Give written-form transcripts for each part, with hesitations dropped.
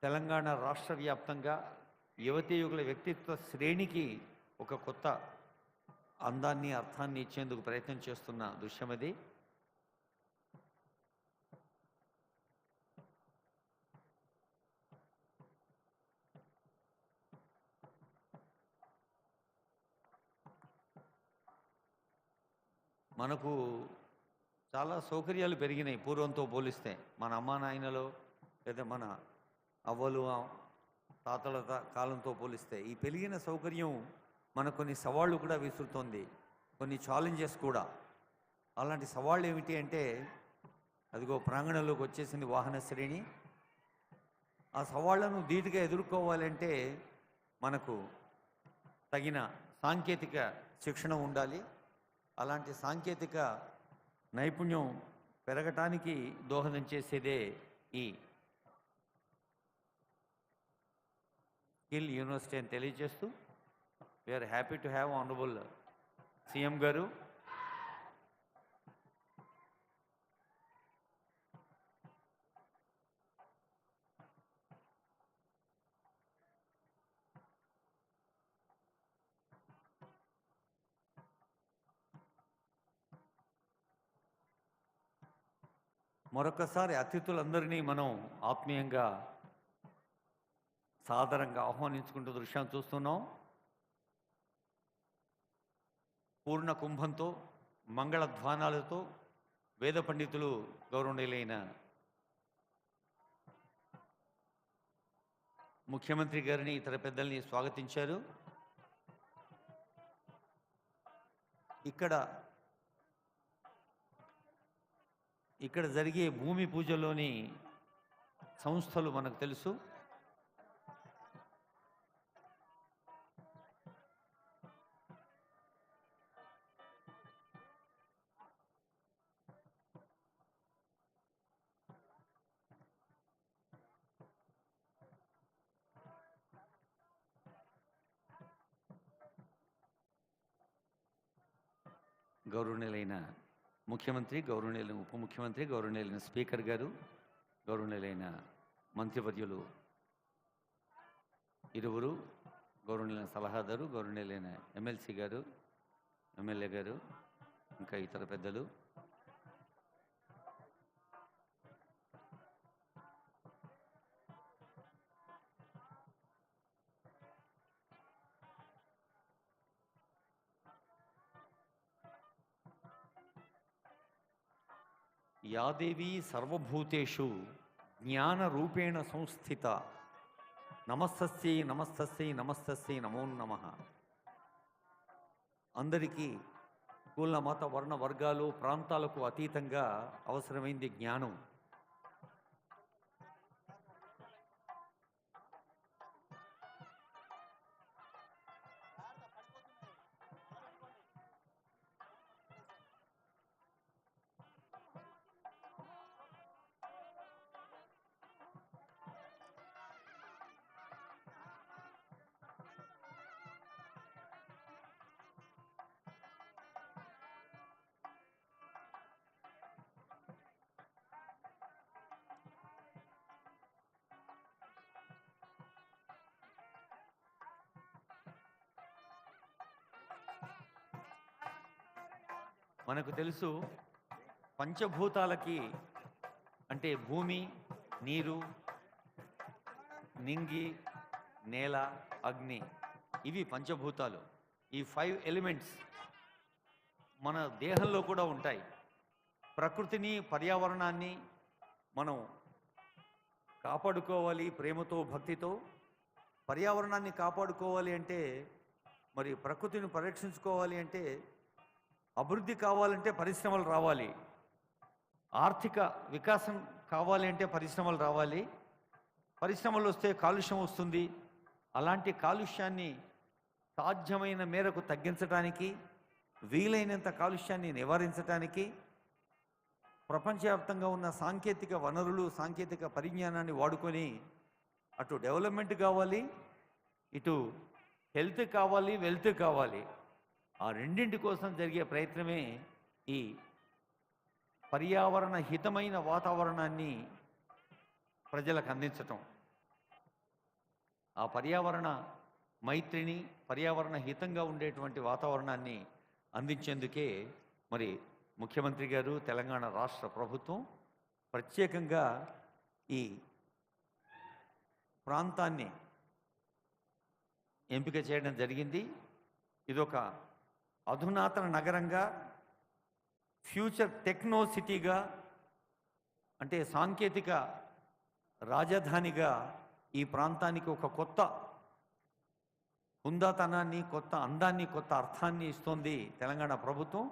తెలంగాణ రాష్ట్ర వ్యాప్తంగా యువతీ యువకుల వ్యక్తిత్వ శ్రేణికి ఒక కొత్త అందాన్ని అర్థాన్ని ఇచ్చేందుకు ప్రయత్నం చేస్తున్న దృశ్యం అది. మనకు చాలా సౌకర్యాలు పెరిగినాయి పూర్వంతో పోలిస్తే. మన అమ్మా నాయనలో లేదా మన అవ్వలు తాతల కాలంతో పోలిస్తే ఈ పెరిగిన సౌకర్యం మనకు కొన్ని సవాళ్ళు కూడా విసురుతోంది, కొన్ని ఛాలెంజెస్ కూడా. అలాంటి సవాళ్ళు ఏమిటి అంటే, అదిగో ప్రాంగణంలోకి వచ్చేసింది వాహన శ్రేణి. ఆ సవాళ్లను ధీటుగా ఎదుర్కోవాలంటే మనకు తగిన సాంకేతిక శిక్షణ ఉండాలి. అలాంటి సాంకేతిక నైపుణ్యం పెరగటానికి దోహదం చేసేదే ఈ స్కిల్ యూనివర్సిటీ అని తెలియజేస్తూ, we are happy to have honourable CM గారు మరొకసారి అతిథులందరినీ మనం ఆత్మీయంగా సాదరంగా ఆహ్వానించుకుంటూ దృశ్యాన్ని చూస్తున్నాం. పూర్ణ కుంభంతో మంగళధ్వానాలతో వేద పండితులు గౌరవనీయులైన ముఖ్యమంత్రి గారిని ఇతర పెద్దల్ని స్వాగతించారు. ఇక్కడ జరిగే భూమి పూజలోని సంస్థలు మనకు తెలుసు. గౌరవనీయులైన ముఖ్యమంత్రి, గౌరవనీయులైన ఉప ముఖ్యమంత్రి, గౌరవనీయులైన స్పీకర్ గారు, గౌరవనీయులైన మంత్రివర్యులు ఇరువురు, గౌరవనీయులైన సలహాదారు, గౌరవనీయులైన ఎమ్మెల్సీ గారు, ఎమ్మెల్యే గారు, ఇంకా ఇతర పెద్దలు, యాదేవి సర్వభూతేషు జ్ఞానరూపేణ సంస్థిత నమస్తస్యై నమస్తస్యై నమస్తస్యై నమో నమః. అందరికీ కుల మత వర్ణ వర్గాలు ప్రాంతాలకు అతీతంగా అవసరమైంది జ్ఞానం. మనకు తెలుసు, పంచభూతాలకి అంటే భూమి, నీరు, నింగి, నేల, అగ్ని, ఇవి పంచభూతాలు. ఈ 5 ఎలిమెంట్స్ మన దేహంలో కూడా ఉంటాయి. ప్రకృతిని, పర్యావరణాన్ని మనం కాపాడుకోవాలి ప్రేమతో, భక్తితో. పర్యావరణాన్ని కాపాడుకోవాలి అంటే, మరి ప్రకృతిని పరిరక్షించుకోవాలి అంటే, అభివృద్ధి కావాలంటే పరిశ్రమలు రావాలి, ఆర్థిక వికాసం కావాలి అంటే పరిశ్రమలు రావాలి. పరిశ్రమలు వస్తే కాలుష్యం వస్తుంది. అలాంటి కాలుష్యాన్ని సాధ్యమైన మేరకు తగ్గించడానికి, వీలైనంత కాలుష్యాన్ని నివారించడానికి ప్రపంచవ్యాప్తంగా ఉన్న సాంకేతిక వనరులు, సాంకేతిక పరిజ్ఞానాన్ని వాడుకొని అటు డెవలప్మెంట్ కావాలి, ఇటు హెల్త్ కావాలి, వెల్త్ కావాలి. ఆ రెండింటి కోసం జరిగే ప్రయత్నమే ఈ పర్యావరణ హితమైన వాతావరణాన్ని ప్రజలకు అందించటం. ఆ పర్యావరణ మైత్రిని, పర్యావరణ హితంగా ఉండేటువంటి వాతావరణాన్ని అందించేందుకే మరి ముఖ్యమంత్రి గారు, తెలంగాణ రాష్ట్ర ప్రభుత్వం ప్రత్యేకంగా ఈ ప్రాంతాన్ని ఎంపిక చేయడం జరిగింది. ఇదొక అధునాతన నగరంగా, ఫ్యూచర్ టెక్నో సిటీగా, అంటే సాంకేతిక రాజధానిగా ఈ ప్రాంతానికి ఒక కొత్త హుందాతనాన్ని, కొత్త అందాన్ని, కొత్త అర్థాన్ని ఇస్తోంది తెలంగాణ ప్రభుత్వం.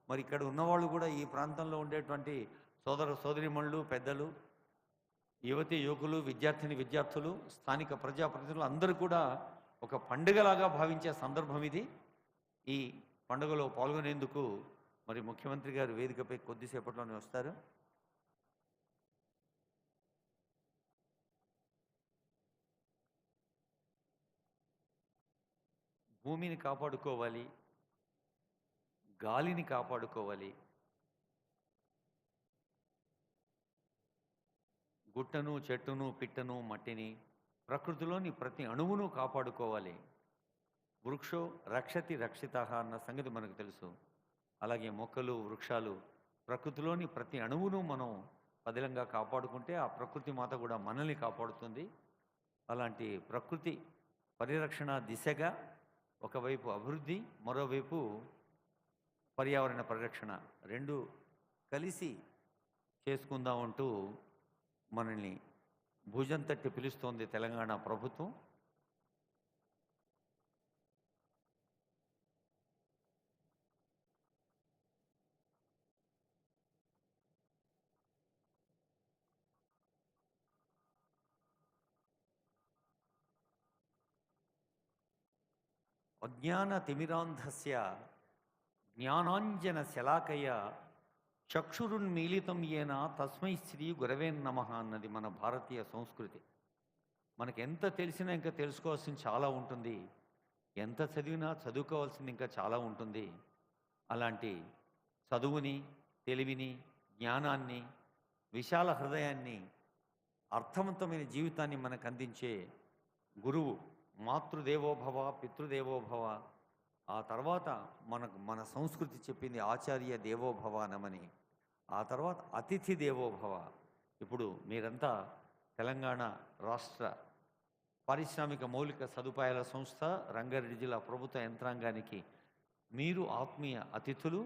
మరి ఇక్కడ ఉన్నవాళ్ళు కూడా, ఈ ప్రాంతంలో ఉండేటువంటి సోదర సోదరీమణులు, పెద్దలు, యువతి యువకులు, విద్యార్థులు, స్థానిక ప్రజాప్రతినిధులు అందరూ కూడా ఒక పండుగలాగా భావించే సందర్భం ఇది. ఈ పండుగలో పాల్గొనేందుకు మరి ముఖ్యమంత్రి గారు వేదికపై కొద్దిసేపట్లోనే వస్తారు. భూమిని కాపాడుకోవాలి, గాలిని కాపాడుకోవాలి, గుట్టను, చెట్టును, పిట్టను, మట్టిని, ప్రకృతిలోని ప్రతి అణువును కాపాడుకోవాలి. వృక్షో రక్షతి రక్షితః అన్న సంగతి మనకు తెలుసు. అలాగే మొక్కలు, వృక్షాలు, ప్రకృతిలోని ప్రతి అణువును మనం పదిలంగా కాపాడుకుంటే ఆ ప్రకృతి మాత కూడా మనల్ని కాపాడుతుంది. అలాంటి ప్రకృతి పరిరక్షణ దిశగా ఒకవైపు అభివృద్ధి, మరోవైపు పర్యావరణ పరిరక్షణ రెండు కలిసి చేసుకుందామంటూ మనల్ని భుజం తట్టి పిలుస్తోంది తెలంగాణ ప్రభుత్వం. అజ్ఞాన తిమిరాంధస్య జ్ఞానాంజన శలాకయ చక్షురున్మీలితం ఏన తస్మై శ్రీ గురవే నమః అన్నది మన భారతీయ సంస్కృతి. మనకు ఎంత తెలిసినా ఇంకా తెలుసుకోవాల్సింది చాలా ఉంటుంది, ఎంత చదివినా చదువుకోవాల్సింది ఇంకా చాలా ఉంటుంది. అలాంటి చదువుని, తెలివిని, జ్ఞానాన్ని, విశాల హృదయాన్ని, అర్థవంతమైన జీవితాన్ని మనకు అందించే గురువు మాతృదేవోభవ, పితృదేవోభవ, ఆ తర్వాత మన సంస్కృతి చెప్పింది ఆచార్య దేవోభవ అనమని, ఆ తర్వాత అతిథి దేవోభవ. ఇప్పుడు మీరంతా తెలంగాణ రాష్ట్ర పారిశ్రామిక మౌలిక సదుపాయాల సంస్థ, రంగారెడ్డి జిల్లా ప్రభుత్వ యంత్రాంగానికి మీరు ఆత్మీయ అతిథులు.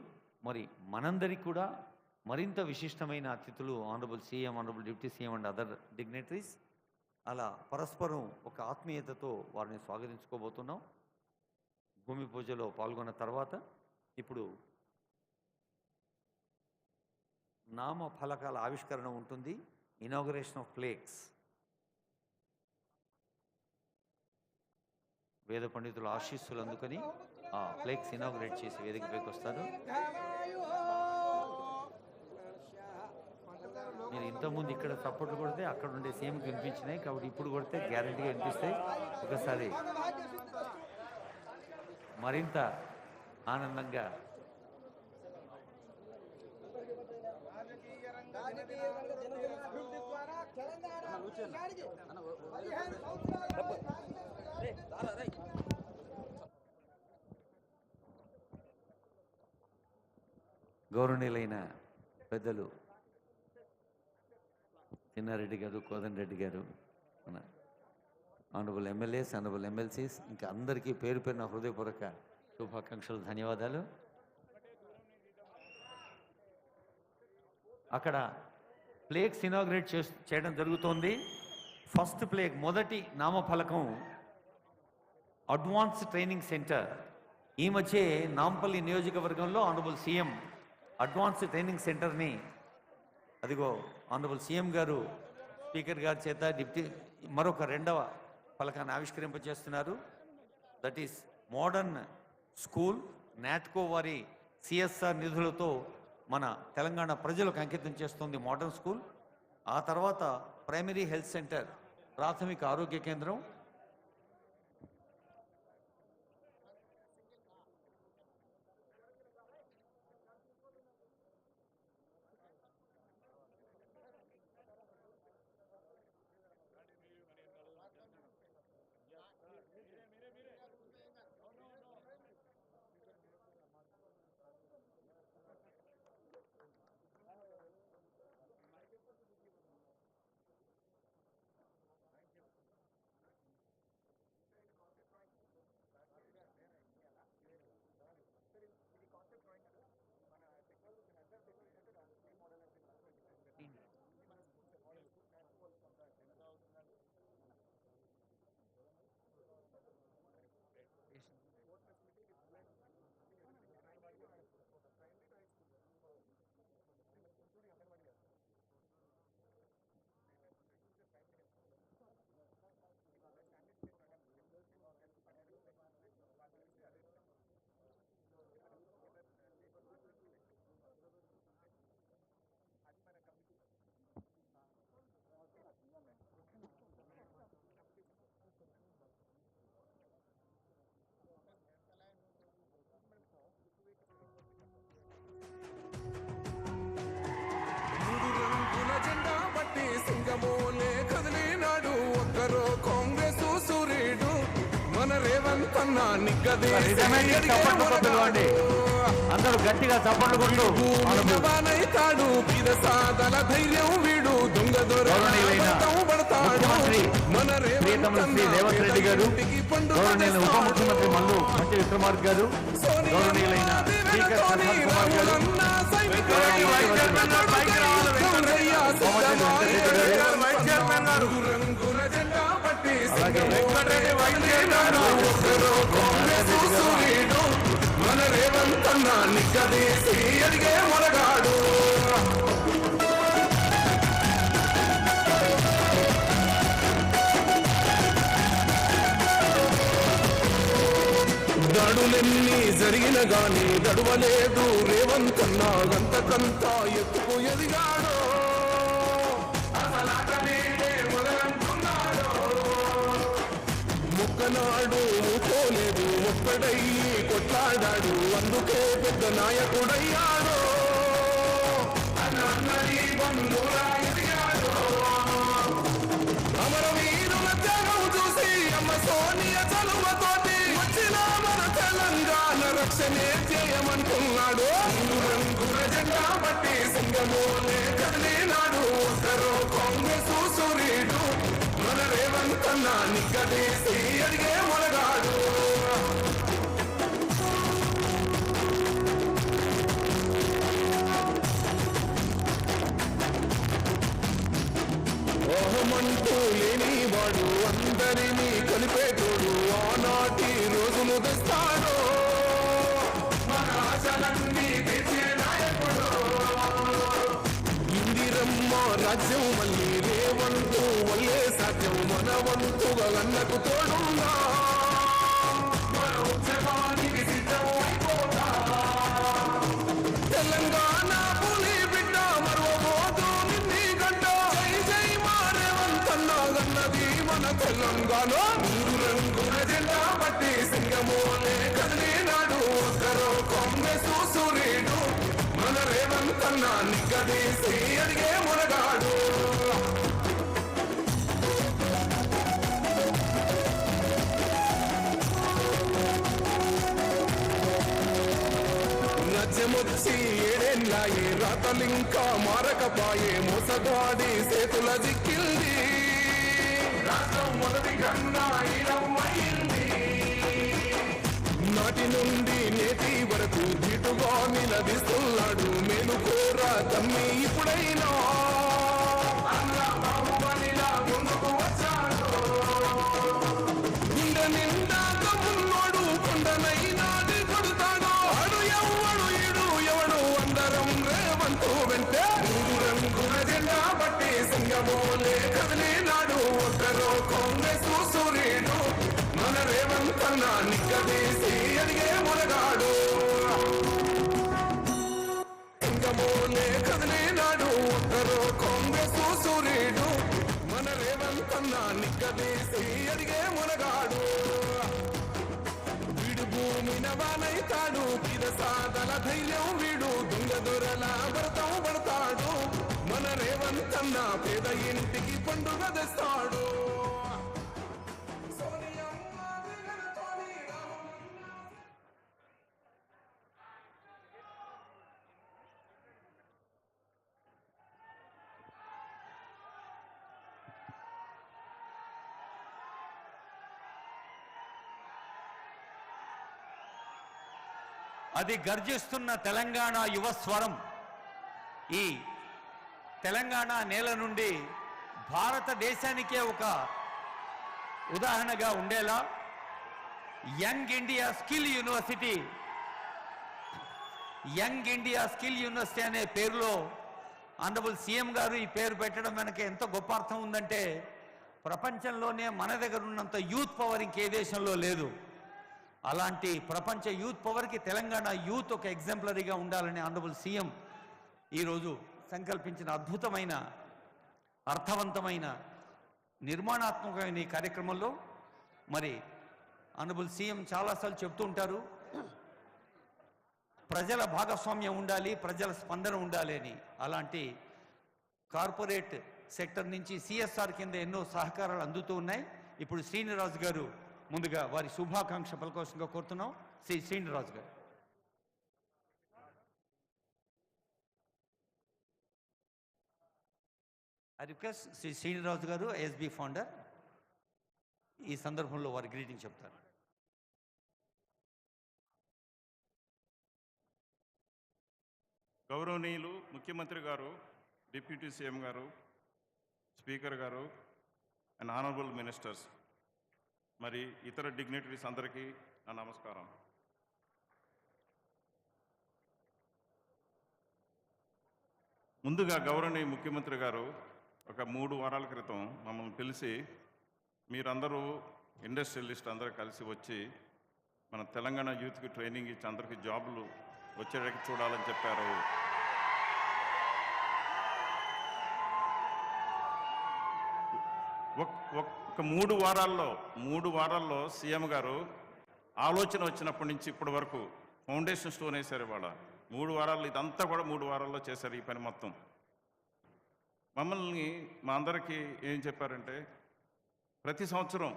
మరి మనందరికీ కూడా మరింత విశిష్టమైన అతిథులు honourable CM, honourable deputy CM and other dignitaries. అలా పరస్పరం ఒక ఆత్మీయతతో వారిని స్వాగతించుకోబోతున్నాం. భూమి పూజలో పాల్గొన్న తర్వాత ఇప్పుడు నామ ఫలకాల ఆవిష్కరణ ఉంటుంది. Inauguration of flakes. వేద పండితుల ఆశీస్సులు అందుకొని ఆ ఫ్లేక్స్ ఇనాగరేట్ చేసి వేదికపైకి వస్తారు. మీరు ఇంతకుముందు ఇక్కడ సపోర్ట్ కొడితే అక్కడ ఉండే సీఎంకి వినిపించినాయి, కాబట్టి ఇప్పుడు కొడితే గ్యారంటీగా వినిపిస్తాయి. ఒకసారి మరింత ఆనందంగా గౌరవనీయులైన పెద్దలు చిన్నారెడ్డి గారు, కోదండరెడ్డి గారు, మన ఆనరబుల్ ఎమ్మెల్యేస్, ఆనరబుల్ ఎమ్మెల్సీస్, ఇంకా అందరికీ పేరు పేరున హృదయపూర్వక శుభాకాంక్షలు, ధన్యవాదాలు. అక్కడ ప్లేక్స్ ఇనాగ్రేట్ చేయడం జరుగుతోంది. ఫస్ట్ ప్లేక్, మొదటి నామఫలకం అడ్వాన్స్ ట్రైనింగ్ సెంటర్. ఈ మధ్య నాంపల్లి నియోజకవర్గంలో ఆనరబుల్ సీఎం అడ్వాన్స్ ట్రైనింగ్ సెంటర్ని, అదిగో ఆనరబుల్ సీఎం గారు స్పీకర్ గారి చేత మరొక రెండవ ఫలకాన్ని ఆవిష్కరింపజేస్తున్నారు. That is modern school. Natco వారి సిఎస్ఆర్ నిధులతో మన తెలంగాణ ప్రజలకు అంకితం చేస్తుంది మోడర్న్ స్కూల్. ఆ తర్వాత ప్రైమరీ హెల్త్ సెంటర్, ప్రాథమిక ఆరోగ్య కేంద్రం, సింగమోలే కదిలినాడు ఒక్కరో కాంగ్రెస్ సూర్యుడు మన రేవంత్ అన్న నిగ్గదేశండి అందరూ గట్టిగా చప్పట్లు కొట్టు భూమివానైతాడు పిద సాదల ధైర్యం వీడు దొంగ దొరపడతాడు మన రేవంత్ రెడ్డి గారు గౌరవనీయులైన ఉప ముఖ్యమంత్రి మల్లు భట్టి విక్రమార్క గారు గౌరవనీయులైన స్పీకర్ ప్రసాద్ కుమార్ గారు మన రేవంత్ అన్న నిగ్గదీసి అడిగే మొరగాడు దాడులెన్ని జరిగిన గాని దడువలేదు రేవంత్ అన్న గంతకంతా ఎత్తుకు ఎదిగాడు ముక్కనాడు పోలేదు ఒక్కడయ్యి కొట్లాడాడు అందుకే పెద్ద నాయకుడయ్యాడు అమరవీరుల త్యాగం చూసి అమ్మ సోనియ చలువతోటి వచ్చిన మన తెలంగాణ రక్షణే చేయమంటున్నాడు రంగుల జెండా బట్టి సింగమోలే కదిలినాడు ఒక్కరో కాంగ్రెస్ సూర్యుడు మన రేవంత్ అన్న నిగ్గదీసి అడిగే మొరగాడు ఓహమంటూ లేనివాడు అందరినీ కలిపేటోడు ఆనాటి రోజులు తెస్తాడు మన ఆశలన్నీ తెచ్చే నాయకుడు ఇందిరమ్మ రాజ్యం మళ్ళీ రేవంతు వల్లే సాధ్యం మన వంతుగా అన్నకు తోడుందా మన ఉద్యమానికి సిద్ధం అయిపోతా తెలంగాణ పులి బిడ్డ మరవబోదు నిన్ని గడ్డ జై జై మా రేవంత్ అన్న గన్నది మన తెలంగాణ రంగుల జెండా బట్టి సింగమోలే కదిలినాడు ఒక్కరో కాంగ్రెస్ సూర్యుడు మన రేవంత్ అన్న నిగ్గదీసి అడిగే మునగాడు రాజ్యమొచ్చి ఏడేళ్ళాయే రాతలింకా మారకపాయే మోసగాడి సేతుల దిక్కింది రాష్ట్రం మొదటి కన్నా ఇలమైంది నాటి నుండి నేటి వరకు ధీటుగా నిలదీస్తున్నాడు మేలుకోర తమ్మి ఇప్పుడైనా బాహుబలిలా ముందుకు వచ్చాడు గుండె నిండా తమ్మున్నాడు కొండనైనాది కొడుతాడు అడు ఎవడు ఈడు ఎవడు అందరం రేవంతు వెంటే రంగుల జెండా బట్టి సింగమోలే కదిలినాడు ఒక్కరో కాంగ్రెస్ సూర్యుడు మన రేవంత్ అన్న నిగ్గదీసి అడిగే మునగాడు సింగమోలే కదిలినాడు ఒక్కరో కాంగ్రెస్ సూర్యుడు మన రేవంత్ అన్న నిగ్గదీసి అడిగే మునగాడు వీడు భూమిన వానైతాడు పిద సాదల ధైర్యం వీడు దొంగ దొరల భరతం పడతాడు మన రేవంత్ అన్న పేద ఇంటికి పండుగ తెస్తాడు అది గర్జిస్తున్న తెలంగాణ యువ స్వరం ఈ తెలంగాణ నేల నుండి భారతదేశానికే ఒక ఉదాహరణగా ఉండేలా young India skill university, young India skill university అనే పేరులో ఆనరబుల్ సీఎం గారు ఈ పేరు పెట్టడం వెనక ఎంత గొప్ప అర్థం ఉందంటే, ప్రపంచంలోనే మన దగ్గర ఉన్నంత యూత్ పవర్ ఇంకే దేశంలో లేదు. అలాంటి ప్రపంచ యూత్ పవర్కి తెలంగాణ యూత్ ఒక ఎగ్జాంపులరీగా ఉండాలని ఆనరబుల్ సీఎం ఈరోజు సంకల్పించిన అద్భుతమైన, అర్థవంతమైన, నిర్మాణాత్మకమైన ఈ కార్యక్రమంలో మరి ఆనరబుల్ సీఎం చాలాసార్లు చెప్తూ ఉంటారు, ప్రజల భాగస్వామ్యం ఉండాలి, ప్రజల స్పందన ఉండాలి అని. అలాంటి కార్పొరేట్ సెక్టర్ నుంచి సిఎస్ఆర్ కింద ఎన్నో సహకారాలు అందుతూ ఉన్నాయి. ఇప్పుడు శ్రీనిరాజు గారు ముందుగా వారి శుభాకాంక్ష పలకోసంగా కోరుతున్నాం. శ్రీనిరాజు గారు. ఐ రిక్వెస్ట్ శ్రీ శ్రీనిరాజు గారు, ఎస్బి ఫౌండర్, ఈ సందర్భంలో వారి గ్రీటింగ్ చెప్తారు. గౌరవనీయులు ముఖ్యమంత్రి గారు, డిప్యూటీ సీఎం గారు, స్పీకర్ గారు అండ్ ఆనరబుల్ మినిస్టర్స్, మరి ఇతర డిగ్నిటరీస్ అందరికీ నా నమస్కారం. ముందుగా గౌరవనీయ ముఖ్యమంత్రి గారు ఒక 3 వారాల క్రితం మమ్మల్ని పిలిచి, మీరందరూ ఇండస్ట్రియలిస్ట్ అందరూ కలిసి వచ్చి మన తెలంగాణ యూత్కి ట్రైనింగ్ ఇచ్చి అందరికీ జాబులు వచ్చేటట్టు చూడాలని చెప్పారు. ఒక 3 వారాల్లో సీఎం గారు ఆలోచన వచ్చినప్పటి నుంచి ఇప్పటి వరకు ఫౌండేషన్ స్టోన్ వేశారు. ఇవాళ 3 వారాల్లో ఇదంతా కూడా 3 వారాల్లో చేశారు ఈ పని మొత్తం. మమ్మల్ని మా అందరికీ ఏం చెప్పారంటే, ప్రతి సంవత్సరం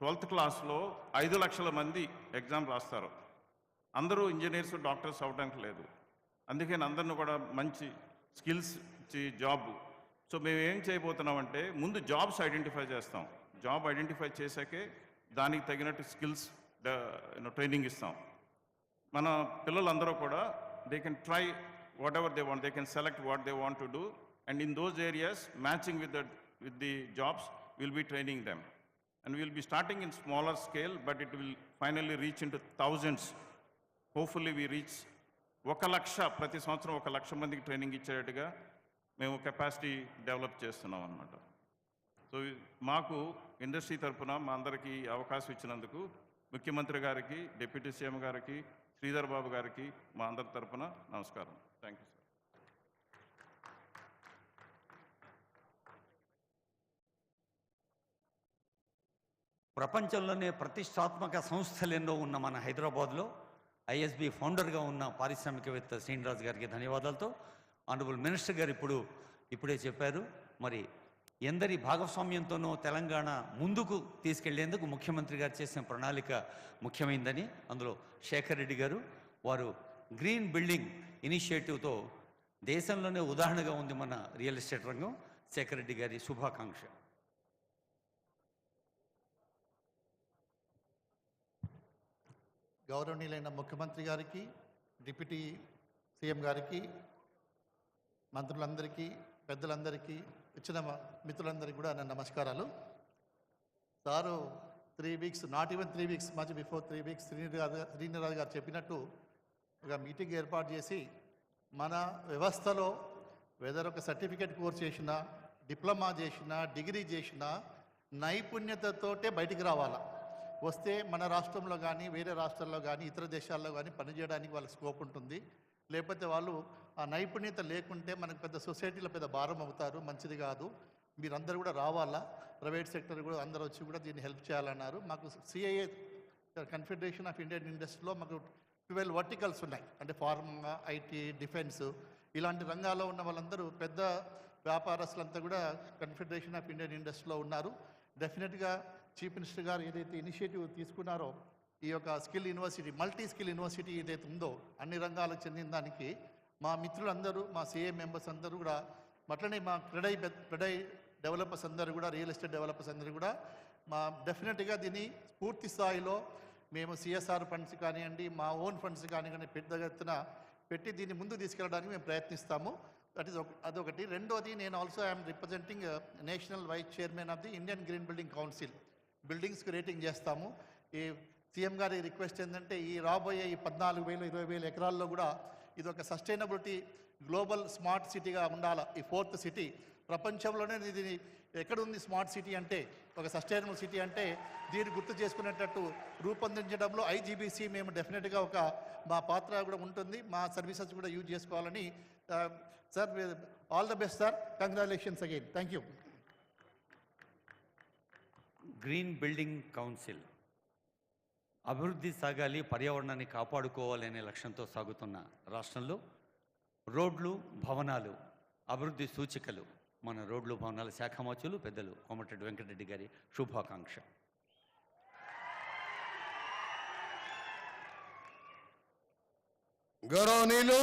12th క్లాస్లో 5 లక్షల మంది ఎగ్జామ్ రాస్తారు. అందరూ ఇంజనీర్స్, డాక్టర్స్ అవ్వడానికి లేదు. అందుకని అందరిని కూడా మంచి స్కిల్స్ ఇచ్చి జాబ్. సో మేము ఏం చేయబోతున్నామంటే, ముందు జాబ్స్ ఐడెంటిఫై చేస్తాం. జాబ్ ఐడెంటిఫై చేశాకే దానికి తగినట్టు స్కిల్స్ ట్రైనింగ్ ఇస్తాం. మన పిల్లలందరూ కూడా they can try whatever they want, they can select what they want to do, and in those areas matching with the jobs will be training them. And we will be starting in smaller scale, but it will finally reach into thousands. Hopefully we reach 1 లక్ష, ప్రతి సంవత్సరం 1 లక్ష మందికి training ఇచ్చేటట్టుగా మేము capacity develop చేస్తున్నాం అన్నమాట. So మాకు industry తరఫున మా అందరికీ అవకాశం ఇచ్చినందుకు ముఖ్యమంత్రి గారికి, డిప్యూటీ సీఎం గారికి, శ్రీధర్ బాబు గారికి మా అందరి తరఫున నమస్కారం. Thank you sir. ప్రపంచంలోనే ప్రతిష్టాత్మక సంస్థలు ఎన్నో ఉన్న మన హైదరాబాద్లో ఐఎస్బి ఫౌండర్గా ఉన్న పారిశ్రామికవేత్త శ్రీనిరాజు గారికి ధన్యవాదాలతో, ఆనరబుల్ మినిస్టర్ గారు ఇప్పుడే చెప్పారు, మరి ఎందరి భాగస్వామ్యంతోనో తెలంగాణ ముందుకు తీసుకెళ్లేందుకు ముఖ్యమంత్రి గారు చేసిన ప్రణాళిక ముఖ్యమైందని. అందులో శేఖర్ రెడ్డి గారు, వారు గ్రీన్ బిల్డింగ్ ఇనిషియేటివ్తో దేశంలోనే ఉదాహరణగా ఉంది మన రియల్ ఎస్టేట్ రంగం. శేఖర్ రెడ్డి గారి శుభాకాంక్ష. గౌరవనీయులైన ముఖ్యమంత్రి గారికి, డిప్యూటీ సీఎం గారికి, మంత్రులందరికీ, పెద్దలందరికీ, ఇచ్చిన మిత్రులందరికీ కూడా నా నమస్కారాలు. Sir 3 weeks, not even 3 weeks, much before 3 weeks Srini Raju గారు చెప్పినట్టు ఒక మీటింగ్ ఏర్పాటు చేసి మన వ్యవస్థలో వెదర్ ఒక సర్టిఫికేట్ కోర్స్ చేసినా, డిప్లొమా చేసినా, డిగ్రీ చేసినా నైపుణ్యతతోటే బయటికి రావాలా. వస్తే మన రాష్ట్రంలో కానీ, వేరే రాష్ట్రాల్లో కానీ, ఇతర దేశాల్లో కానీ పనిచేయడానికి వాళ్ళకి స్కోప్ ఉంటుంది. లేకపోతే వాళ్ళు ఆ నైపుణ్యత లేకుంటే మనకు పెద్ద సొసైటీలో పెద్ద భారం అవుతారు, మంచిది కాదు. మీరందరూ కూడా రావాలా, ప్రైవేట్ సెక్టర్ కూడా అందరూ వచ్చి కూడా దీన్ని హెల్ప్ చేయాలన్నారు. మాకు సిఐఏ, కన్ఫెడరేషన్ ఆఫ్ ఇండియన్ ఇండస్ట్రీలో మాకు 12 వర్టికల్స్ ఉన్నాయి. అంటే ఫార్మా, ఐటీ, డిఫెన్స్, ఇలాంటి రంగాల్లో ఉన్న వాళ్ళందరూ పెద్ద వ్యాపారస్తులంతా కూడా కన్ఫెడరేషన్ ఆఫ్ ఇండియన్ ఇండస్ట్రీలో ఉన్నారు. డెఫినెట్గా చీఫ్ మినిస్టర్ గారు ఏదైతే ఇనిషియేటివ్ తీసుకున్నారో, ఈ యొక్క skill university, multi skill university ఏదైతే ఉందో అన్ని రంగాలకు చెందిన దానికి మా మిత్రులందరూ, మా సిఏ మెంబర్స్ అందరూ కూడా, అట్లనే మా క్రెడై డెవలపర్స్ అందరూ కూడా, రియల్ ఎస్టేట్ డెవలపర్స్ అందరూ కూడా మా డెఫినెట్గా దీన్ని పూర్తి స్థాయిలో మేము సిఎస్ఆర్ ఫండ్స్ కానివ్వండి, మా ఓన్ ఫండ్స్ కానివ్వండి పెద్ద ఎత్తున పెట్టి దీన్ని ముందు తీసుకెళ్ళడానికి మేము ప్రయత్నిస్తాము. అదొకటి. రెండోది, నేను also I'm representing national vice chairman of the Indian green building council. బిల్డింగ్స్కి రేటింగ్ చేస్తాము. ఈ సీఎం గారి రిక్వెస్ట్ ఏంటంటే ఈ రాబోయే ఈ 14,000 20,000 ఎకరాల్లో కూడా ఇది ఒక సస్టైనబిలిటీ గ్లోబల్ స్మార్ట్ సిటీగా ఉండాలి. ఈ 4th సిటీ ప్రపంచంలోనే ఇది ఎక్కడ ఉంది స్మార్ట్ సిటీ అంటే, ఒక సస్టైనబుల్ సిటీ అంటే దీన్ని గుర్తు చేసుకునేటట్టు రూపొందించడంలో ఐజీబీసీ మేము డెఫినెట్గా మా పాత్ర కూడా ఉంటుంది. మా సర్వీసెస్ కూడా యూజ్ చేసుకోవాలని sir, all the best sir, congratulations again, thank you. Green building council అభివృద్ధి సాగాలి, పర్యావరణాన్ని కాపాడుకోవాలనే లక్ష్యంతో సాగుతున్న రాష్ట్రంలో రోడ్లు, భవనాలు అభివృద్ధి సూచికలు మన రోడ్లు, భవనాల శాఖ మంత్రులు పెద్దలు కోమటిరెడ్డి వెంకటరెడ్డి గారి శుభాకాంక్ష. గౌరవనీయులు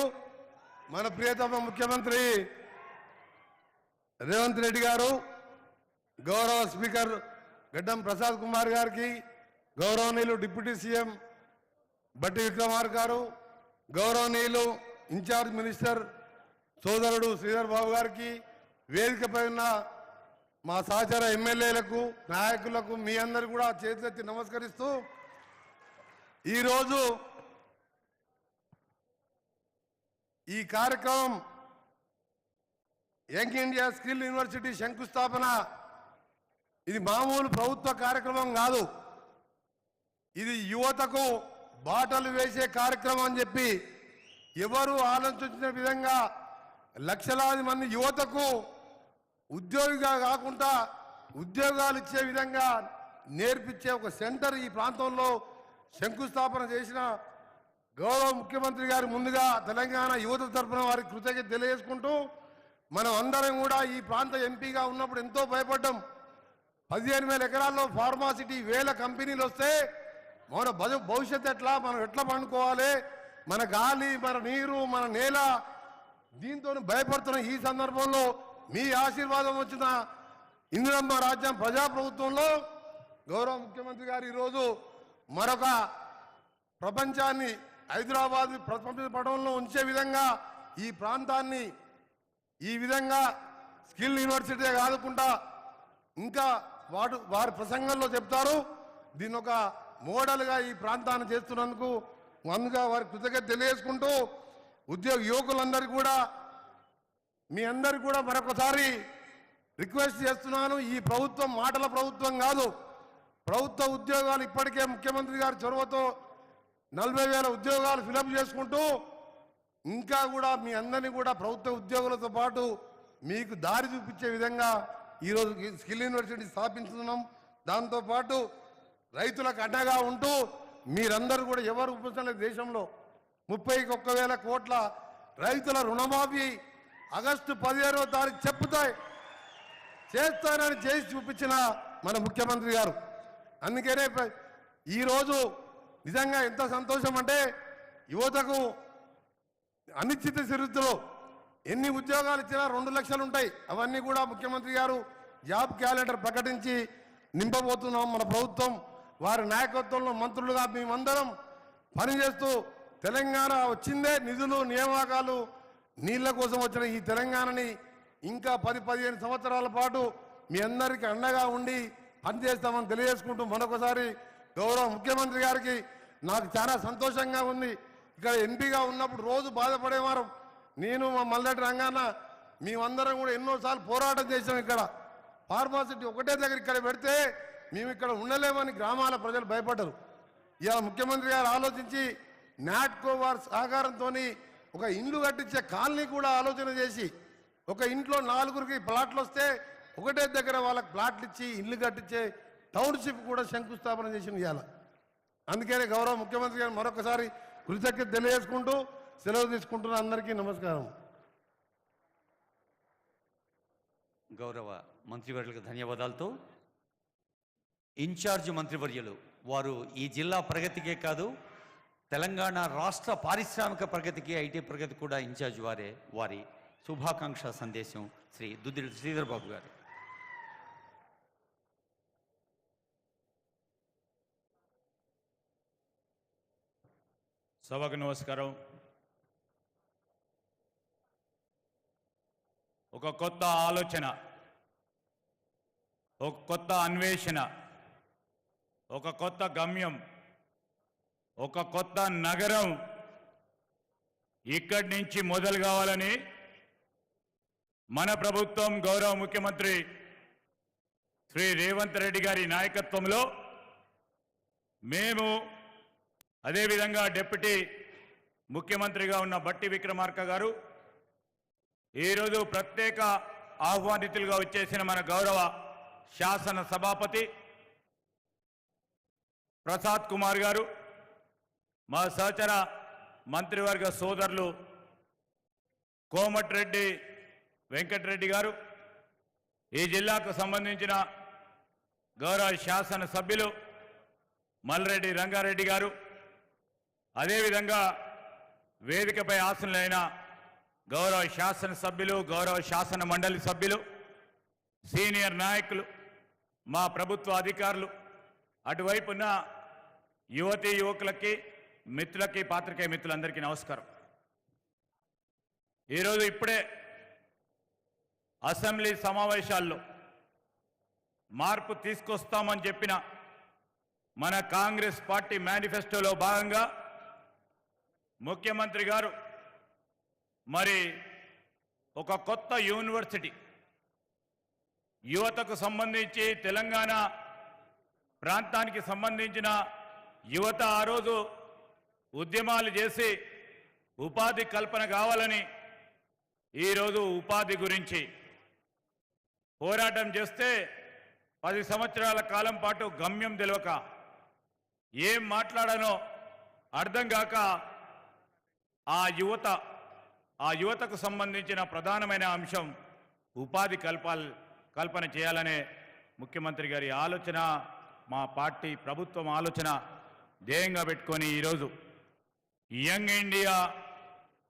మన ప్రియతమ ముఖ్యమంత్రి రేవంత్ రెడ్డి గారు, గౌరవ స్పీకర్ గడ్డం ప్రసాద్ కుమార్ గారికి, గౌరవనీయులు డిప్యూటీ సీఎం బట్టి విక్రమార్ గారు, గౌరవనీయులు ఇన్ఛార్జ్ మినిస్టర్ సోదరుడు శ్రీధర్ బాబు గారికి, వేదికపై ఉన్న మా సహచర ఎమ్మెల్యేలకు, నాయకులకు మీ అందరు కూడా చేతులెత్తి నమస్కరిస్తూ ఈరోజు ఈ కార్యక్రమం యంగ్ ఇండియా స్కిల్ యూనివర్సిటీ శంకుస్థాపన ఇది మామూలు ప్రభుత్వ కార్యక్రమం కాదు. ఇది యువతకు బాటలు వేసే కార్యక్రమం అని చెప్పి ఎవరు ఆలోచించిన విధంగా లక్షలాది మంది యువతకు ఉద్యోగిగా కాకుండా ఉద్యోగాలు ఇచ్చే విధంగా నేర్పించే ఒక సెంటర్ ఈ ప్రాంతంలో శంకుస్థాపన చేసిన గౌరవ ముఖ్యమంత్రి గారు ముందుగా తెలంగాణ యువత తరఫున వారికి కృతజ్ఞత తెలియజేసుకుంటూ, మనం అందరం కూడా ఈ ప్రాంత ఎంపీగా ఉన్నప్పుడు ఎంతో భయపడ్డాం. 15,000 ఎకరాల్లో ఫార్మాసిటీ 1000 కంపెనీలు వస్తే మన భవిష్యత్తు ఎట్లా, మనం ఎట్లా పండుకోవాలి, మన గాలి, మన నీరు, మన నేల, దీంతో భయపడుతున్న ఈ సందర్భంలో మీ ఆశీర్వాదం వచ్చిన ఇందిరమ్మ రాజ్యం ప్రజాప్రభుత్వంలో గౌరవ ముఖ్యమంత్రి గారు ఈరోజు మరొక ప్రపంచాన్ని, హైదరాబాద్ ప్రపంచ పటంలో ఉంచే విధంగా ఈ ప్రాంతాన్ని ఈ విధంగా స్కిల్ యూనివర్సిటీ కాకుండా ఇంకా వారి ప్రసంగంలో చెప్తారు, దీని ఒక మోడల్గా ఈ ప్రాంతాన్ని చేస్తున్నందుకు ముందుగా వారి కృతజ్ఞత తెలియజేసుకుంటూ, ఉద్యోగ యువకులందరికీ కూడా మీ అందరికీ కూడా మరొకసారి రిక్వెస్ట్ చేస్తున్నాను. ఈ ప్రభుత్వం మాటల ప్రభుత్వం కాదు. ప్రభుత్వ ఉద్యోగాలు ఇప్పటికే ముఖ్యమంత్రి గారి చొరవతో 40,000 ఉద్యోగాలు ఫిలప్ చేసుకుంటూ ఇంకా కూడా మీ అందరినీ కూడా ప్రభుత్వ ఉద్యోగులతో పాటు మీకు దారి చూపించే విధంగా ఈరోజు స్కిల్ యూనివర్సిటీ స్థాపించుతున్నాం. దాంతోపాటు రైతులకు అండగా ఉంటూ మీరందరూ కూడా ఎవరు ఉపయోగించలేదు, దేశంలో 31,000 కోట్ల రైతుల రుణమాఫీ ఆగస్టు 15వ తారీఖు చెప్పుతాయి చేస్తానని చేసి చూపించిన మన ముఖ్యమంత్రి గారు. అందుకనే ఈరోజు నిజంగా ఎంత సంతోషం అంటే, యువతకు అనిశ్చిత స్థితిలో ఎన్ని ఉద్యోగాలు ఇచ్చినా 2 లక్షలు ఉంటాయి. అవన్నీ కూడా ముఖ్యమంత్రి గారు జాబ్ క్యాలెండర్ ప్రకటించి నింపబోతున్నాం. మన ప్రభుత్వం వారి నాయకత్వంలో మంత్రులుగా మేమందరం పనిచేస్తూ తెలంగాణ వచ్చిందే నిధులు, నియామకాలు, నీళ్ల కోసం వచ్చిన ఈ తెలంగాణని ఇంకా 10-15 సంవత్సరాల పాటు మీ అందరికీ అండగా ఉండి పనిచేస్తామని తెలియజేసుకుంటూ మరొకసారి గౌరవ ముఖ్యమంత్రి గారికి నాకు చాలా సంతోషంగా ఉంది. ఇక్కడ ఎంపీగా ఉన్నప్పుడు రోజు బాధపడేవారు. నేను మా మల్లెటి రంగన్న మేమందరం కూడా ఎన్నోసార్లు పోరాటం చేసాం. ఇక్కడ ఫార్మాసిటీ ఒకటే దగ్గర ఇక్కడ పెడితే మేము ఇక్కడ ఉండలేమని గ్రామాల ప్రజలు భయపడ్డారు. ఇలా ముఖ్యమంత్రి గారు ఆలోచించి నాట్కో వారి సహకారంతో ఒక ఇండ్లు కట్టించే కాలనీ కూడా ఆలోచన చేసి, ఒక ఇంట్లో 4గురికి ప్లాట్లు వస్తే ఒకటే దగ్గర వాళ్ళకి ప్లాట్లు ఇచ్చి ఇల్లు కట్టించే టౌన్షిప్ కూడా శంకుస్థాపన చేసింది ఇవాళ. అందుకనే గౌరవ ముఖ్యమంత్రి గారు మరొకసారి కృతజ్ఞత తెలియజేసుకుంటూ సెలవు తీసుకుంటున్న అందరికీ నమస్కారం. గౌరవ మంత్రివర్యులకు ధన్యవాదాలతో ఇన్ఛార్జ్ మంత్రివర్యులు వారు ఈ జిల్లా ప్రగతికే కాదు, తెలంగాణ రాష్ట్ర పారిశ్రామిక ప్రగతికి, ఐటీ ప్రగతి కూడా ఇన్ఛార్జ్ వారి శుభాకాంక్ష సందేశం శ్రీ దుద్దిడి శ్రీధర్ బాబు గారు. సభకు నమస్కారం. ఒక కొత్త ఆలోచన, ఒక కొత్త అన్వేషణ, ఒక కొత్త గమ్యం ఒక కొత్త నగరం ఇక్కడి నుంచి మొదలు కావాలని మన ప్రభుత్వం గౌరవ ముఖ్యమంత్రి శ్రీ రేవంత్ రెడ్డి గారి నాయకత్వంలో మేము అదేవిధంగా డిప్యూటీ ముఖ్యమంత్రిగా ఉన్న బట్టి విక్రమార్క గారు ఈరోజు ప్రత్యేక ఆహ్వానితులుగా వచ్చేసిన మన గౌరవ శాసన సభాపతి ప్రసాద్ కుమార్ గారు, మా సహచర మంత్రివర్గ సోదరులు కోమటిరెడ్డి వెంకటరెడ్డి గారు, ఈ జిల్లాకు సంబంధించిన గౌరవ శాసన సభ్యులు మల్రెడ్డి రంగారెడ్డి గారు, అదేవిధంగా వేదికపై ఆసనులైన గౌరవ శాసన సభ్యులు, గౌరవ శాసన మండలి సభ్యులు, సీనియర్ నాయకులు, మా ప్రభుత్వ అధికారులు, అటువైపున్న యువతీ యువకులకి, మిత్రులకి, పాత్రికేయ మిత్రులందరికీ నమస్కారం. ఈరోజు ఇప్పుడే అసెంబ్లీ సమావేశాల్లో మార్పు తీసుకొస్తామని చెప్పిన మన కాంగ్రెస్ పార్టీ మేనిఫెస్టోలో భాగంగా ముఖ్యమంత్రి గారు మరి ఒక కొత్త యూనివర్సిటీ యువతకు సంబంధించి, తెలంగాణ ప్రాంతానికి సంబంధించిన యువత ఆ రోజు ఉద్యమాలు చేసి ఉపాధి కల్పన కావాలని ఈరోజు ఉపాధి గురించి పోరాటం చేస్తే 10 సంవత్సరాల కాలం పాటు గమ్యం తెలియక ఏం మాట్లాడానో అర్థం కాక ఆ యువతకు సంబంధించిన ప్రధానమైన అంశం ఉపాధి కల్పన చేయాలనే ముఖ్యమంత్రి గారి ఆలోచన, మా పార్టీ ప్రభుత్వం ఆలోచన ధ్యేయంగా పెట్టుకొని ఈరోజు యంగ్ ఇండియా